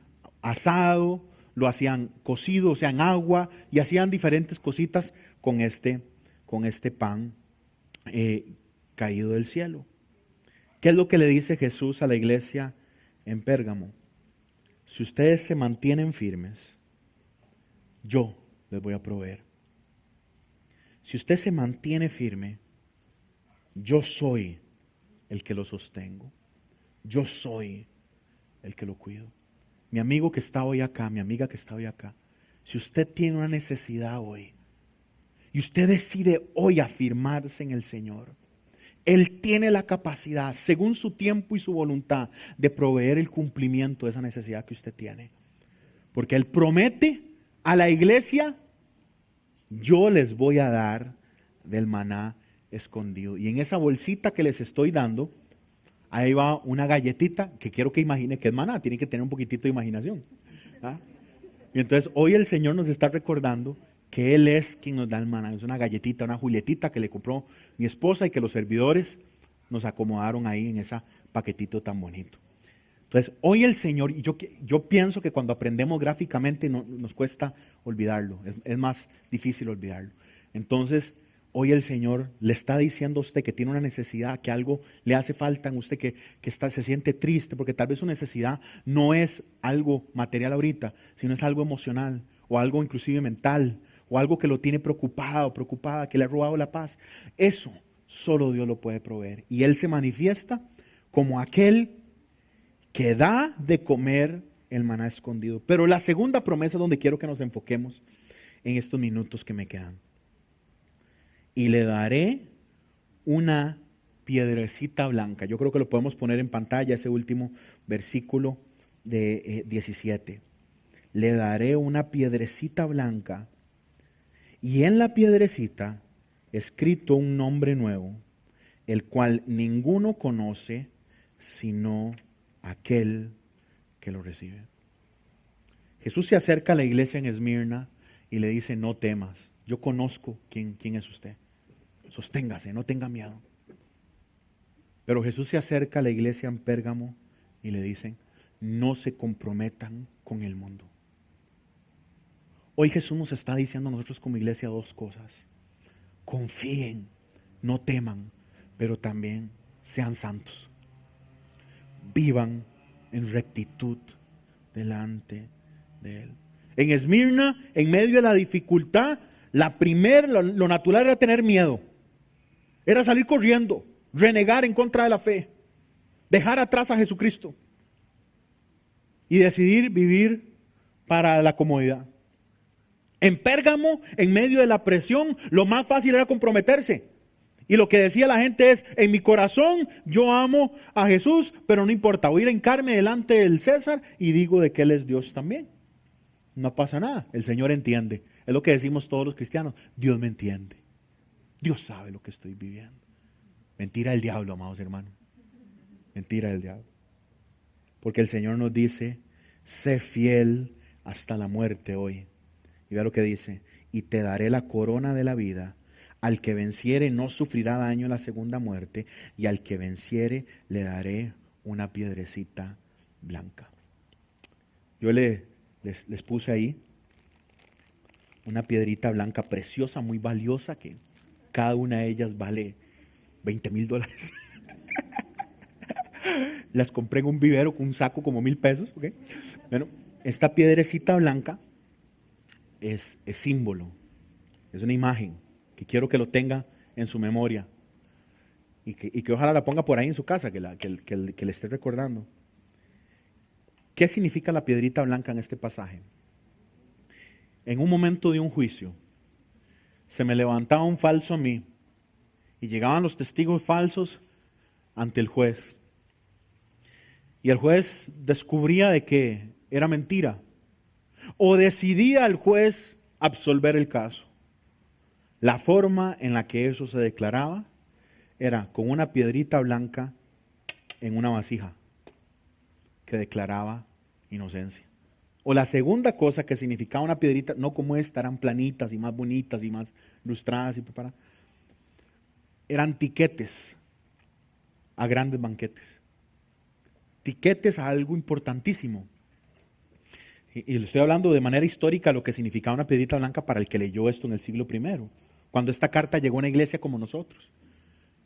asado, lo hacían cocido, o sea, en agua, y hacían diferentes cositas con este pan caído del cielo. ¿Qué es lo que le dice Jesús a la iglesia en Pérgamo? Si ustedes se mantienen firmes, yo les voy a proveer. Si usted se mantiene firme, yo soy el que lo sostengo. Yo soy el que lo cuido. Mi amigo que está hoy acá, mi amiga que está hoy acá, si usted tiene una necesidad hoy y usted decide hoy afirmarse en el Señor, Él tiene la capacidad, según su tiempo y su voluntad, de proveer el cumplimiento de esa necesidad que usted tiene. Porque Él promete a la iglesia, yo les voy a dar del maná escondido. Y en esa bolsita que les estoy dando, ahí va una galletita que quiero que imagine que es maná. Tiene que tener un poquitito de imaginación. ¿Ah? Y entonces hoy el Señor nos está recordando que Él es quien nos da el maná. Es una galletita, una julietita que le compró mi esposa y que los servidores nos acomodaron ahí en ese paquetito tan bonito. Entonces hoy el Señor, y yo pienso que cuando aprendemos gráficamente nos cuesta olvidarlo. Es más difícil olvidarlo. Entonces hoy el Señor le está diciendo a usted que tiene una necesidad, que algo le hace falta en usted, que se siente triste, porque tal vez su necesidad no es algo material ahorita, sino es algo emocional, o algo inclusive mental, o algo que lo tiene preocupado, preocupada, que le ha robado la paz. Eso solo Dios lo puede proveer. Y Él se manifiesta como aquel que da de comer el maná escondido. Pero la segunda promesa donde quiero que nos enfoquemos en estos minutos que me quedan. Y le daré una piedrecita blanca. Yo creo que lo podemos poner en pantalla, ese último versículo de 17. Le daré una piedrecita blanca y en la piedrecita escrito un nombre nuevo, el cual ninguno conoce sino aquel que lo recibe. Jesús se acerca a la iglesia en Esmirna y le dice, no temas, yo conozco quién es usted. Sosténgase, no tenga miedo. Pero Jesús se acerca a la iglesia en Pérgamo y le dicen, no se comprometan con el mundo. Hoy Jesús nos está diciendo a nosotros como iglesia dos cosas. Confíen, no teman, pero también sean santos. Vivan en rectitud delante de Él. En Esmirna, en medio de la dificultad, lo natural era tener miedo. Era salir corriendo, renegar en contra de la fe, dejar atrás a Jesucristo y decidir vivir para la comodidad. En Pérgamo, en medio de la presión, lo más fácil era comprometerse. Y lo que decía la gente es, en mi corazón yo amo a Jesús, pero no importa, voy a ir a hincarme delante del César y digo de que Él es Dios también. No pasa nada, el Señor entiende. Es lo que decimos todos los cristianos, Dios me entiende. Dios sabe lo que estoy viviendo. Mentira del diablo, amados hermanos. Mentira del diablo. Porque el Señor nos dice, sé fiel hasta la muerte hoy. Y vea lo que dice, y te daré la corona de la vida. Al que venciere no sufrirá daño en la segunda muerte, y al que venciere le daré una piedrecita blanca. Yo les puse ahí una piedrita blanca preciosa, muy valiosa, que cada una de ellas vale $20,000. Las compré en un vivero con un saco como $1,000. ¿Okay? Bueno, esta piedrecita blanca es símbolo, es una imagen que quiero que lo tenga en su memoria y que ojalá la ponga por ahí en su casa, que le esté recordando. ¿Qué significa la piedrita blanca en este pasaje? En un momento de un juicio, se me levantaba un falso a mí y llegaban los testigos falsos ante el juez. Y el juez descubría de que era mentira. O decidía el juez absolver el caso. La forma en la que eso se declaraba era con una piedrita blanca en una vasija que declaraba inocencia. O la segunda cosa que significaba una piedrita, no como esta, eran planitas y más bonitas y más lustradas y preparadas. Eran tiquetes a grandes banquetes. Tiquetes a algo importantísimo. Y le estoy hablando de manera histórica lo que significaba una piedrita blanca para el que leyó esto en el siglo I. Cuando esta carta llegó a una iglesia como nosotros.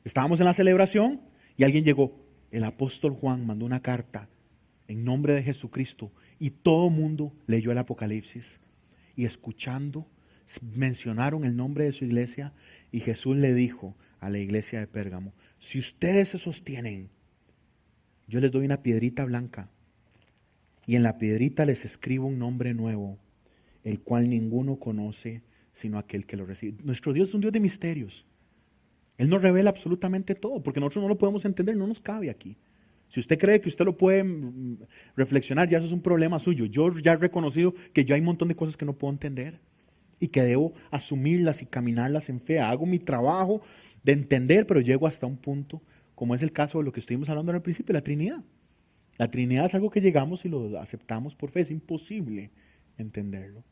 Estábamos en la celebración y alguien llegó. El apóstol Juan mandó una carta en nombre de Jesucristo y todo el mundo leyó el Apocalipsis. Y escuchando, mencionaron el nombre de su iglesia y Jesús le dijo a la iglesia de Pérgamo, si ustedes se sostienen, yo les doy una piedrita blanca y en la piedrita les escribo un nombre nuevo, el cual ninguno conoce sino aquel que lo recibe. Nuestro Dios es un Dios de misterios. Él nos revela absolutamente todo, porque nosotros no lo podemos entender, no nos cabe aquí. Si usted cree que usted lo puede reflexionar, ya eso es un problema suyo. Yo ya he reconocido que yo hay un montón de cosas que no puedo entender y que debo asumirlas y caminarlas en fe. Hago mi trabajo de entender, pero llego hasta un punto, como es el caso de lo que estuvimos hablando al principio, la Trinidad. La Trinidad es algo que llegamos y lo aceptamos por fe, es imposible entenderlo.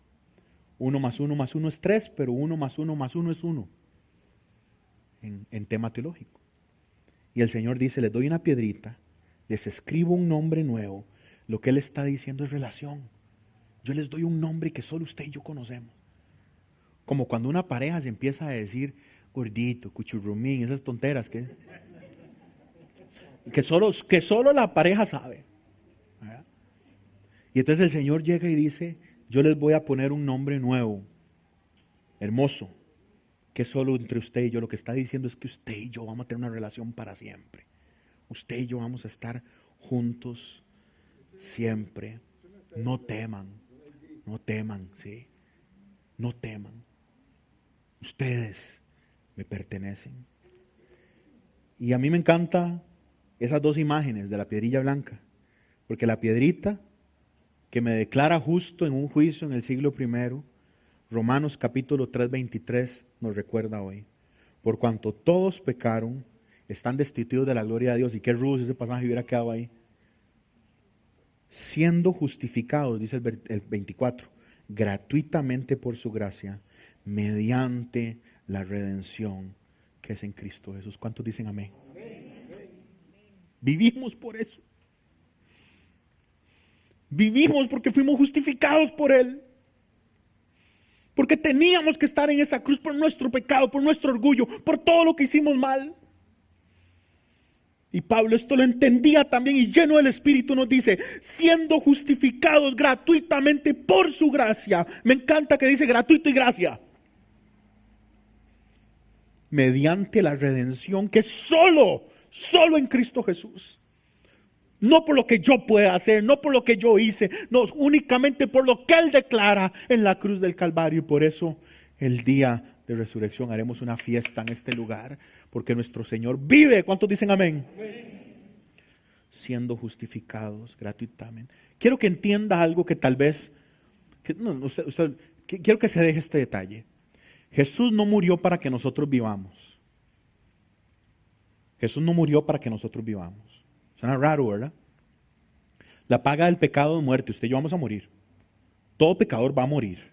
1 más 1 más 1 es 3, pero 1 más 1 más 1 es 1 en tema teológico. Y el Señor dice, les doy una piedrita, les escribo un nombre nuevo. Lo que Él está diciendo es relación. Yo les doy un nombre que solo usted y yo conocemos. Como cuando una pareja se empieza a decir gordito, cuchurrumín, esas tonteras que solo la pareja sabe. ¿Verdad? Y entonces el Señor llega y dice, yo les voy a poner un nombre nuevo, hermoso, que solo entre usted y yo. Lo que está diciendo es que usted y yo vamos a tener una relación para siempre. Usted y yo vamos a estar juntos siempre. No teman, ¿sí? No teman. Ustedes me pertenecen. Y a mí me encantan esas dos imágenes de la piedrilla blanca, porque la piedrita que me declara justo en un juicio en el siglo I, Romanos capítulo 3:23 nos recuerda hoy. Por cuanto todos pecaron, están destituidos de la gloria de Dios. Y qué rudo si ese pasaje hubiera quedado ahí. Siendo justificados, dice el 24, gratuitamente por su gracia, mediante la redención que es en Cristo Jesús. ¿Cuántos dicen amén? Vivimos por eso. Vivimos porque fuimos justificados por Él. Porque teníamos que estar en esa cruz por nuestro pecado, por nuestro orgullo, por todo lo que hicimos mal. Y Pablo esto lo entendía también y lleno del Espíritu nos dice, siendo justificados gratuitamente por su gracia. Me encanta que dice gratuito y gracia. Mediante la redención que solo en Cristo Jesús. No por lo que yo pueda hacer, no por lo que yo hice, no, únicamente por lo que Él declara en la cruz del Calvario. Y por eso el día de resurrección haremos una fiesta en este lugar, porque nuestro Señor vive. ¿Cuántos dicen amén? Amén. Siendo justificados gratuitamente. Quiero que entienda algo que tal vez, quiero que se deje este detalle. Jesús no murió para que nosotros vivamos. Jesús no murió para que nosotros vivamos. Suena raro, ¿verdad? La paga del pecado es muerte. Usted y yo vamos a morir. Todo pecador va a morir.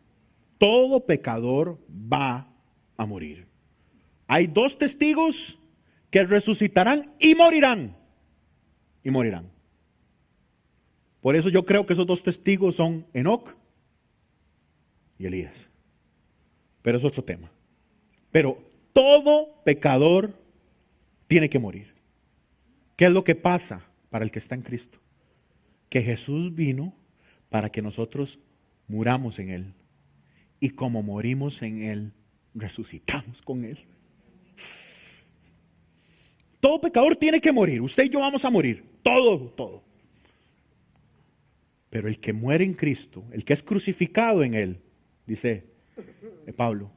Todo pecador va a morir. Hay dos testigos que resucitarán y morirán. Y morirán. Por eso yo creo que esos dos testigos son Enoc y Elías. Pero es otro tema. Pero todo pecador tiene que morir. ¿Qué es lo que pasa para el que está en Cristo? Que Jesús vino para que nosotros muramos en Él. Y como morimos en Él, resucitamos con Él. Todo pecador tiene que morir. Usted y yo vamos a morir. Todo. Pero el que muere en Cristo, el que es crucificado en Él, dice Pablo,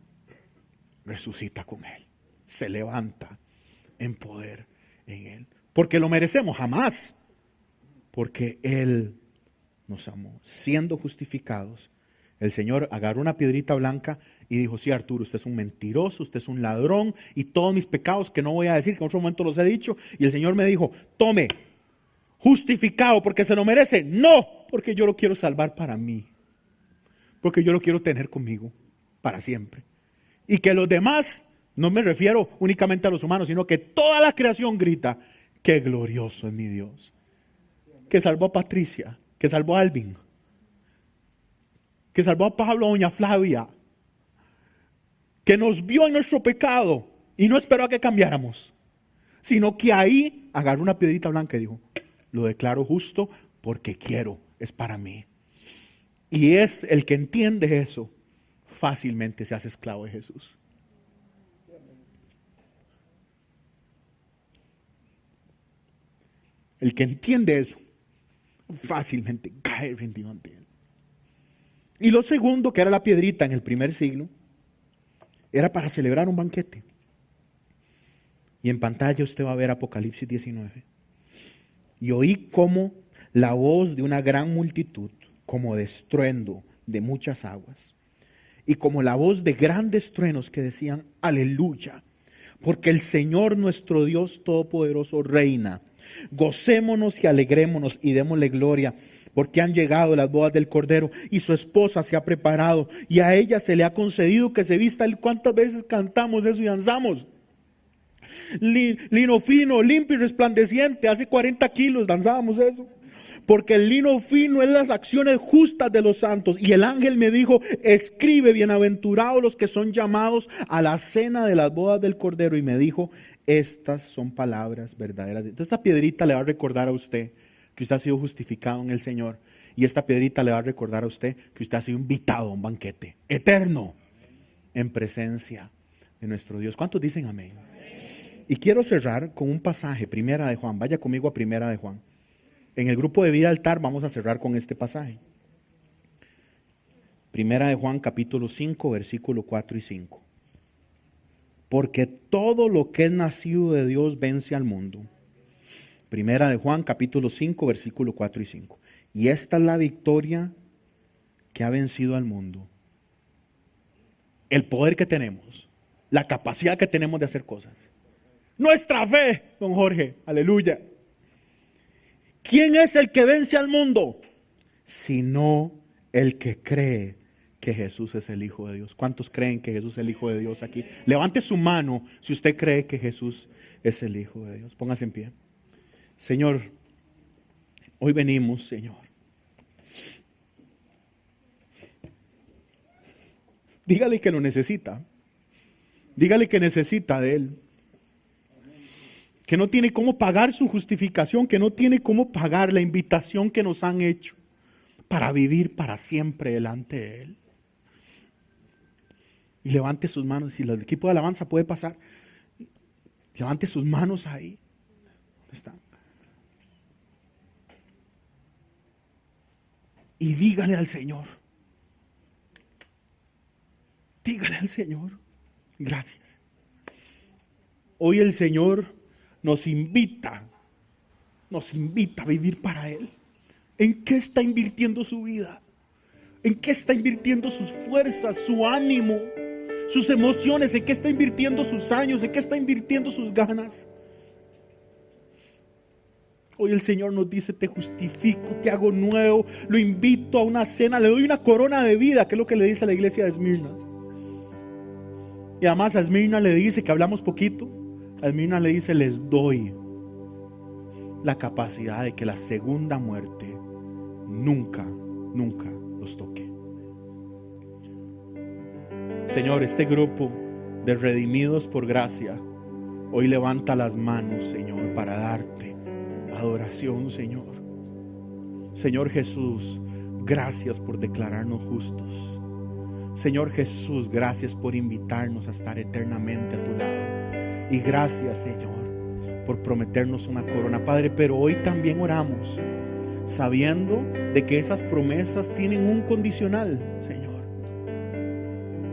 resucita con Él. Se levanta en poder en Él. Porque lo merecemos, jamás. Porque Él nos amó. Siendo justificados, el Señor agarró una piedrita blanca y dijo, sí, Arturo, usted es un mentiroso, usted es un ladrón y todos mis pecados que no voy a decir, que en otro momento los he dicho. Y el Señor me dijo, tome, justificado porque se lo merece. No, porque yo lo quiero salvar para mí. Porque yo lo quiero tener conmigo para siempre. Y que los demás, no me refiero únicamente a los humanos, sino que toda la creación grita, qué glorioso es mi Dios. Que salvó a Patricia, que salvó a Alvin, que salvó a Pablo, a doña Flavia, que nos vio en nuestro pecado y no esperó a que cambiáramos, sino que ahí agarró una piedrita blanca y dijo, lo declaro justo porque quiero, es para mí. Y es el que entiende eso, fácilmente se hace esclavo de Jesús. El que entiende eso, fácilmente cae rendido ante Él. Y lo segundo, que era la piedrita en el primer siglo, era para celebrar un banquete. Y en pantalla usted va a ver Apocalipsis 19. Y oí como la voz de una gran multitud, como de estruendo de muchas aguas, y como la voz de grandes truenos que decían, aleluya, porque el Señor nuestro Dios Todopoderoso reina. Gocémonos y alegrémonos y démosle gloria, porque han llegado las bodas del Cordero y su esposa se ha preparado y a ella se le ha concedido que se vista. ¿Cuántas veces cantamos eso y danzamos? Lino fino, limpio y resplandeciente. Hace 40 kilos danzábamos eso. Porque el lino fino es las acciones justas de los santos. Y el ángel me dijo, escribe, bienaventurados los que son llamados a la cena de las bodas del Cordero. Y me dijo, estas son palabras verdaderas. Entonces esta piedrita le va a recordar a usted que usted ha sido justificado en el Señor. Y esta piedrita le va a recordar a usted que usted ha sido invitado a un banquete eterno en presencia de nuestro Dios. ¿Cuántos dicen amén? Y quiero cerrar con un pasaje, Primera de Juan. Vaya conmigo a Primera de Juan. En el grupo de Vida Altar vamos a cerrar con este pasaje. Primera de Juan capítulo 5, versículo 4 y 5. Porque todo lo que es nacido de Dios vence al mundo. Primera de Juan capítulo 5, versículo 4 y 5. Y esta es la victoria que ha vencido al mundo. El poder que tenemos, la capacidad que tenemos de hacer cosas. Nuestra fe, don Jorge, aleluya. ¿Quién es el que vence al mundo? Sino el que cree que Jesús es el Hijo de Dios. ¿Cuántos creen que Jesús es el Hijo de Dios aquí? Levante su mano si usted cree que Jesús es el Hijo de Dios. Póngase en pie. Señor, hoy venimos, Señor. Dígale que lo necesita. Dígale que necesita de Él. que no tiene cómo pagar su justificación, que no tiene cómo pagar la invitación que nos han hecho para vivir para siempre delante de Él. Y levante sus manos, si el equipo de alabanza puede pasar, levante sus manos ahí. ¿Dónde están? Y dígale al Señor, gracias. Hoy el Señor nos invita a vivir para Él. ¿En qué está invirtiendo su vida? ¿En qué está invirtiendo sus fuerzas, su ánimo, sus emociones? ¿En qué está invirtiendo sus años? ¿En qué está invirtiendo sus ganas? Hoy el Señor nos dice: te justifico, te hago nuevo, lo invito a una cena, le doy una corona de vida, que es lo que le dice a la iglesia de Esmirna. Y además a Esmirna le dice, que hablamos poquito, a Esmirna le dice: les doy la capacidad de que la segunda muerte nunca los toque. Señor, este grupo de redimidos por gracia hoy levanta las manos, Señor, para darte adoración, Señor. Señor Jesús, gracias por declararnos justos. Señor Jesús, gracias por invitarnos a estar eternamente a tu lado. Y gracias, Señor, por prometernos una corona, Padre. Pero hoy también oramos sabiendo de que esas promesas tienen un condicional, Señor.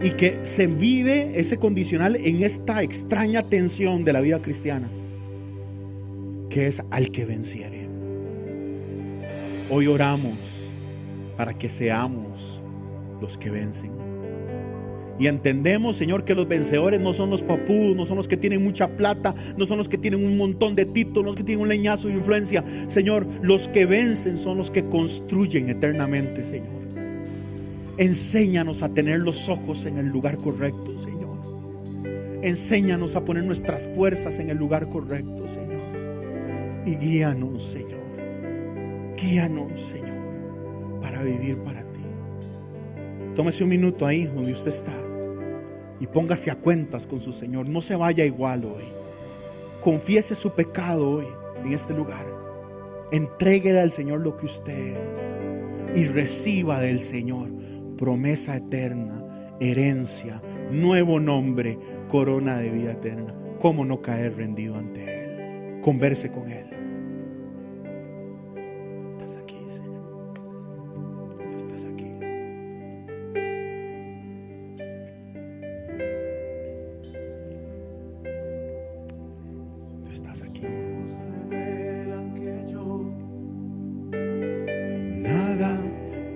Y que se vive ese condicional en esta extraña tensión de la vida cristiana, que es al que venciere. Hoy oramos para que seamos los que vencen. Y entendemos, Señor, que los vencedores no son los papudos, no son los que tienen mucha plata, no son los que tienen un montón de títulos, los que tienen un leñazo de influencia. Señor, los que vencen son los que construyen eternamente, Señor. Enséñanos a tener los ojos en el lugar correcto, Señor. Enséñanos a poner nuestras fuerzas en el lugar correcto, Señor. Y guíanos, Señor. Guíanos, Señor, para vivir para ti. Tómese un minuto ahí donde usted está y póngase a cuentas con su Señor. No se vaya igual hoy. Confiese su pecado hoy en este lugar. Entréguele al Señor lo que usted es y reciba del Señor promesa eterna, herencia, nuevo nombre, corona de vida eterna. ¿Cómo no caer rendido ante Él? Converse con Él. Estás aquí, Señor. Estás aquí. Tú estás aquí. Nada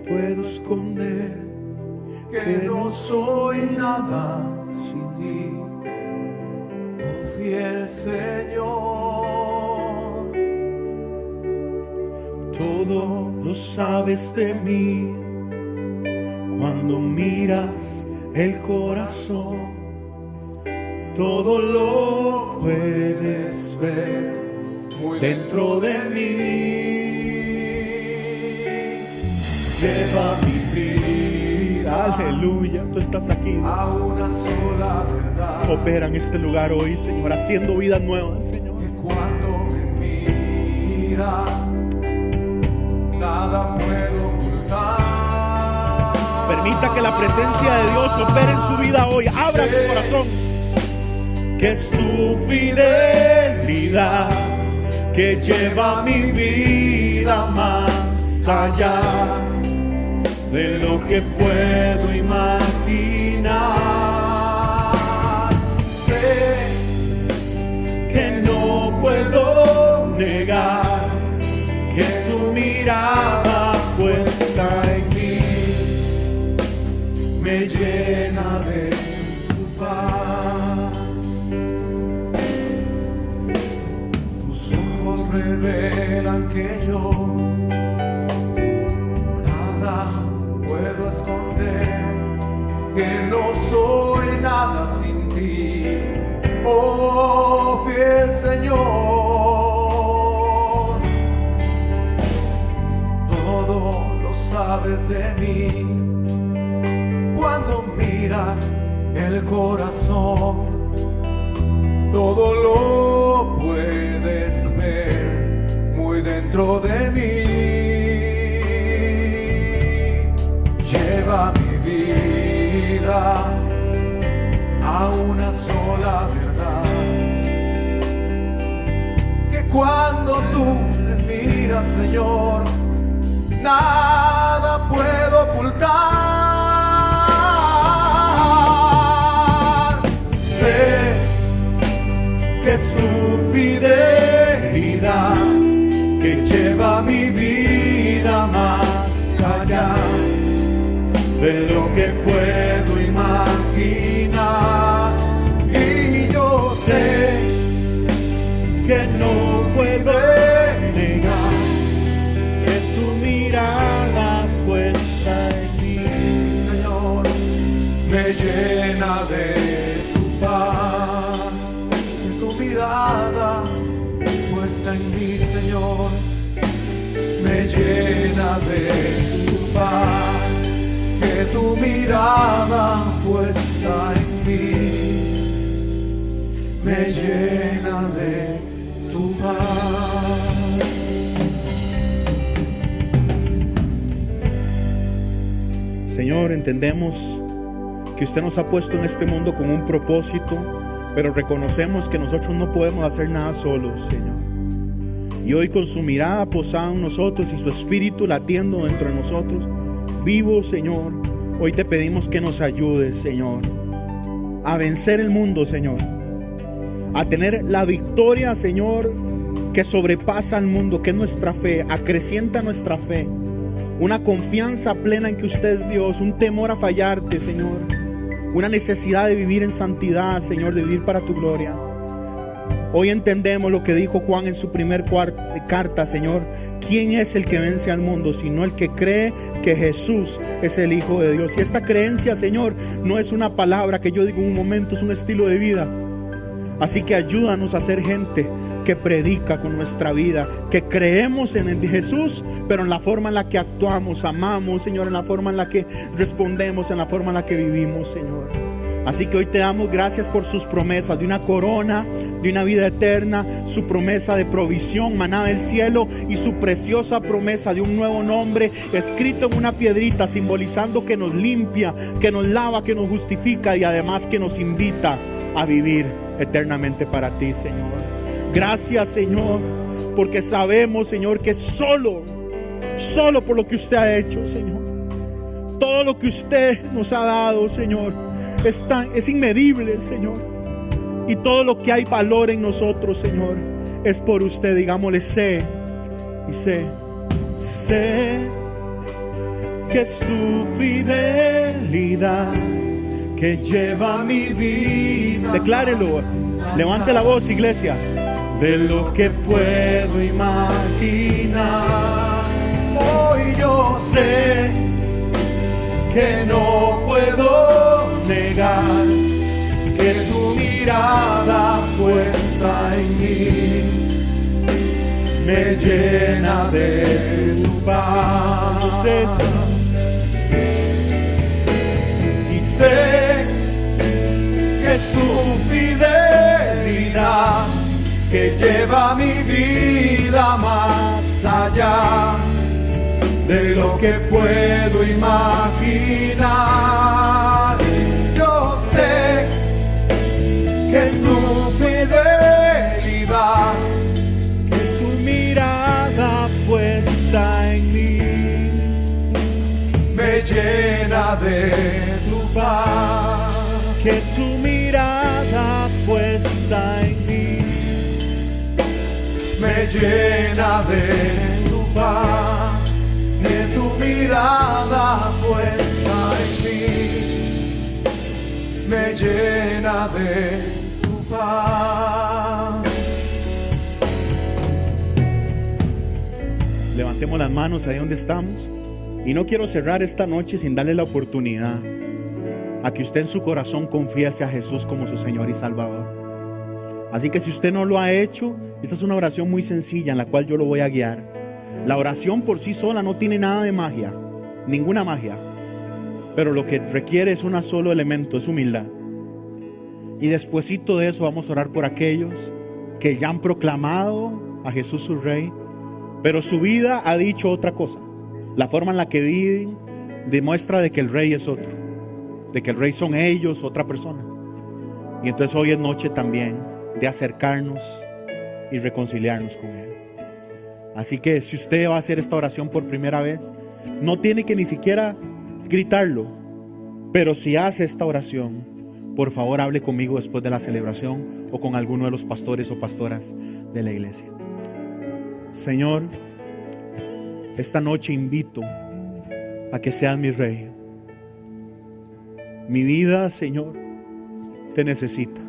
puedo esconder, que no soy nada sin ti, oh fiel Señor. Todo lo sabes de mí, cuando miras el corazón, todo lo puedes ver muy dentro de mí. Lleva mi vida, aleluya, tú estás aquí, a una sola verdad. Opera en este lugar hoy, Señor, haciendo vidas nuevas, Señor. Que cuando me miras, nada puedo ocultar. Permita que la presencia de Dios opere en su vida hoy. Abra su corazón. Que es tu fidelidad que lleva mi vida más allá de lo que puedo imaginar. Sé que no puedo negar que tu mirada puesta en mí me llena de tu paz. Tus ojos revelan que yo puedo esconder, que no soy nada sin ti, oh fiel Señor. Todo lo sabes de mí, cuando miras el corazón, todo lo lo puedes ver muy dentro de mí. Lleva mi vida a una sola verdad, que cuando tú me miras, Señor, nada puedo ocultar. Sé que es tu fidelidad que lleva mi vida más allá de lo que puedo imaginar. Y yo sé que no puedo negar que tu mirada puesta en mí, Señor, me llena de tu paz. Que tu mirada puesta en mí, Señor, me llena de tu paz. Que tu mirada puesta en mí me llena de tu paz. Señor, entendemos que usted nos ha puesto en este mundo con un propósito, pero reconocemos que nosotros no podemos hacer nada solos, Señor. Y hoy, con su mirada posada en nosotros y su espíritu latiendo dentro de nosotros, vivo, Señor, hoy te pedimos que nos ayudes, Señor, a vencer el mundo, Señor, a tener la victoria, Señor, que sobrepasa al mundo, que es nuestra fe, acrecienta nuestra fe, una confianza plena en que usted es Dios, un temor a fallarte, Señor, una necesidad de vivir en santidad, Señor, de vivir para tu gloria. Hoy entendemos lo que dijo Juan en su primer carta, Señor. ¿Quién es el que vence al mundo sino el que cree que Jesús es el Hijo de Dios? Y esta creencia, Señor, no es una palabra que yo digo en un momento, es un estilo de vida. Así que ayúdanos a ser gente que predica con nuestra vida, que creemos en el de Jesús, pero en la forma en la que actuamos, amamos, Señor, en la forma en la que respondemos, en la forma en la que vivimos, Señor. Así que hoy te damos gracias por sus promesas de una corona, de una vida eterna, su promesa de provisión, maná del cielo, y su preciosa promesa de un nuevo nombre escrito en una piedrita, simbolizando que nos limpia, que nos lava, que nos justifica y además que nos invita a vivir eternamente para ti, Señor. Gracias, Señor, porque sabemos, Señor, que solo por lo que usted ha hecho, Señor, todo lo que usted nos ha dado, Señor, es inmedible, Señor. Y todo lo que hay valor en nosotros, Señor, es por usted. Digámosle, sé que es tu fidelidad que lleva mi vida. Declárelo, levante la voz, iglesia. De lo que puedo imaginar, hoy yo sé que no puedo negar que tu mirada puesta en mí me llena de tu paz. Y sé que es tu fidelidad que lleva mi vida más allá de lo que puedo imaginar. Yo sé que es tu fidelidad, que tu mirada puesta en mí me llena de tu paz. Que tu mirada puesta en mí me llena de tu paz. Que tu mirada puesta en mí me llena de tu paz. Levantemos las manos ahí donde estamos. Y no quiero cerrar esta noche sin darle la oportunidad a que usted en su corazón confiese a Jesús como su Señor y Salvador. Así que si usted no lo ha hecho, esta es una oración muy sencilla en la cual yo lo voy a guiar. La oración por sí sola no tiene nada de magia, ninguna magia, pero lo que requiere es un solo elemento, es humildad. Y despuesito de eso vamos a orar por aquellos que ya han proclamado a Jesús su Rey, pero su vida ha dicho otra cosa. La forma en la que viven demuestra de que el Rey es otro, de que el Rey son ellos, otra persona. Y entonces hoy es noche también de acercarnos y reconciliarnos con Él. Así que si usted va a hacer esta oración por primera vez, no tiene que ni siquiera gritarlo, pero si hace esta oración, por favor hable conmigo después de la celebración o con alguno de los pastores o pastoras de la iglesia. Señor, esta noche invito a que seas mi Rey. Mi vida, Señor, te necesita.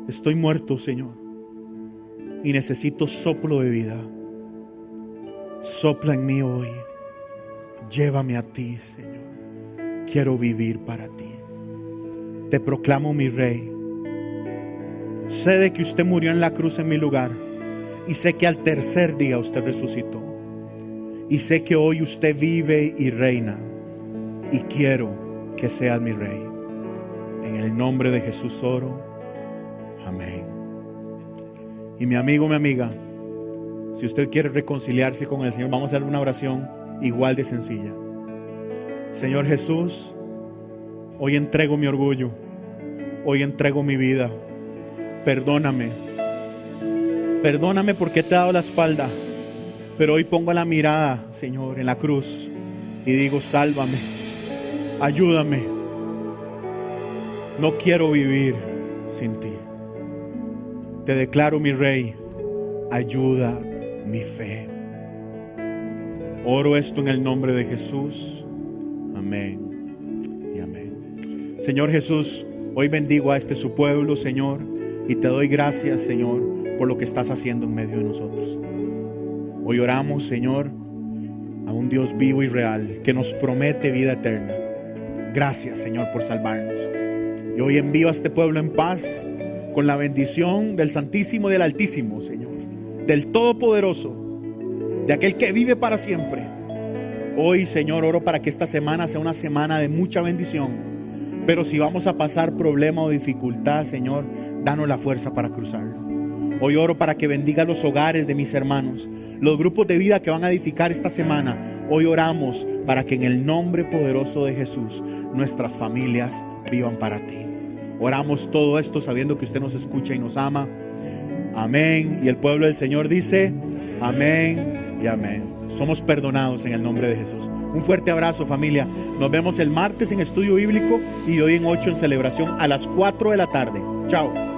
Estoy muerto, Señor, y necesito soplo de vida. Sopla en mí hoy. Llévame a ti, Señor. Quiero vivir para ti. Te proclamo mi Rey. Sé de que usted murió en la cruz en mi lugar, y sé que al tercer día usted resucitó, y sé que hoy usted vive y reina, y quiero que seas mi Rey. En el nombre de Jesús oro. Amén. Y mi amigo, mi amiga, si usted quiere reconciliarse con el Señor, vamos a hacer una oración igual de sencilla. Señor Jesús, hoy entrego mi orgullo, hoy entrego mi vida. Perdóname. Perdóname porque te he dado la espalda, pero hoy pongo la mirada, Señor, en la cruz y digo, sálvame, ayúdame. No quiero vivir sin ti. Te declaro mi Rey, ayuda mi fe. Oro esto en el nombre de Jesús. Amén y amén. Señor Jesús, hoy bendigo a este su pueblo, Señor, y te doy gracias, Señor, por lo que estás haciendo en medio de nosotros. Hoy oramos, Señor, a un Dios vivo y real que nos promete vida eterna. Gracias, Señor, por salvarnos. Y hoy envío a este pueblo en paz, con la bendición del Santísimo y del Altísimo, Señor, del Todopoderoso, de aquel que vive para siempre. Hoy, Señor, oro para que esta semana sea una semana de mucha bendición. Pero si vamos a pasar problema o dificultad, Señor, danos la fuerza para cruzarlo. Hoy oro para que bendiga los hogares de mis hermanos, los grupos de vida que van a edificar esta semana. Hoy oramos para que en el nombre poderoso de Jesús nuestras familias vivan para ti. Oramos todo esto sabiendo que usted nos escucha y nos ama. Amén. Y el pueblo del Señor dice amén y amén. Somos perdonados en el nombre de Jesús. Un fuerte abrazo, familia. Nos vemos el martes en Estudio Bíblico y hoy en 8 en celebración a las 4 de la tarde. Chao.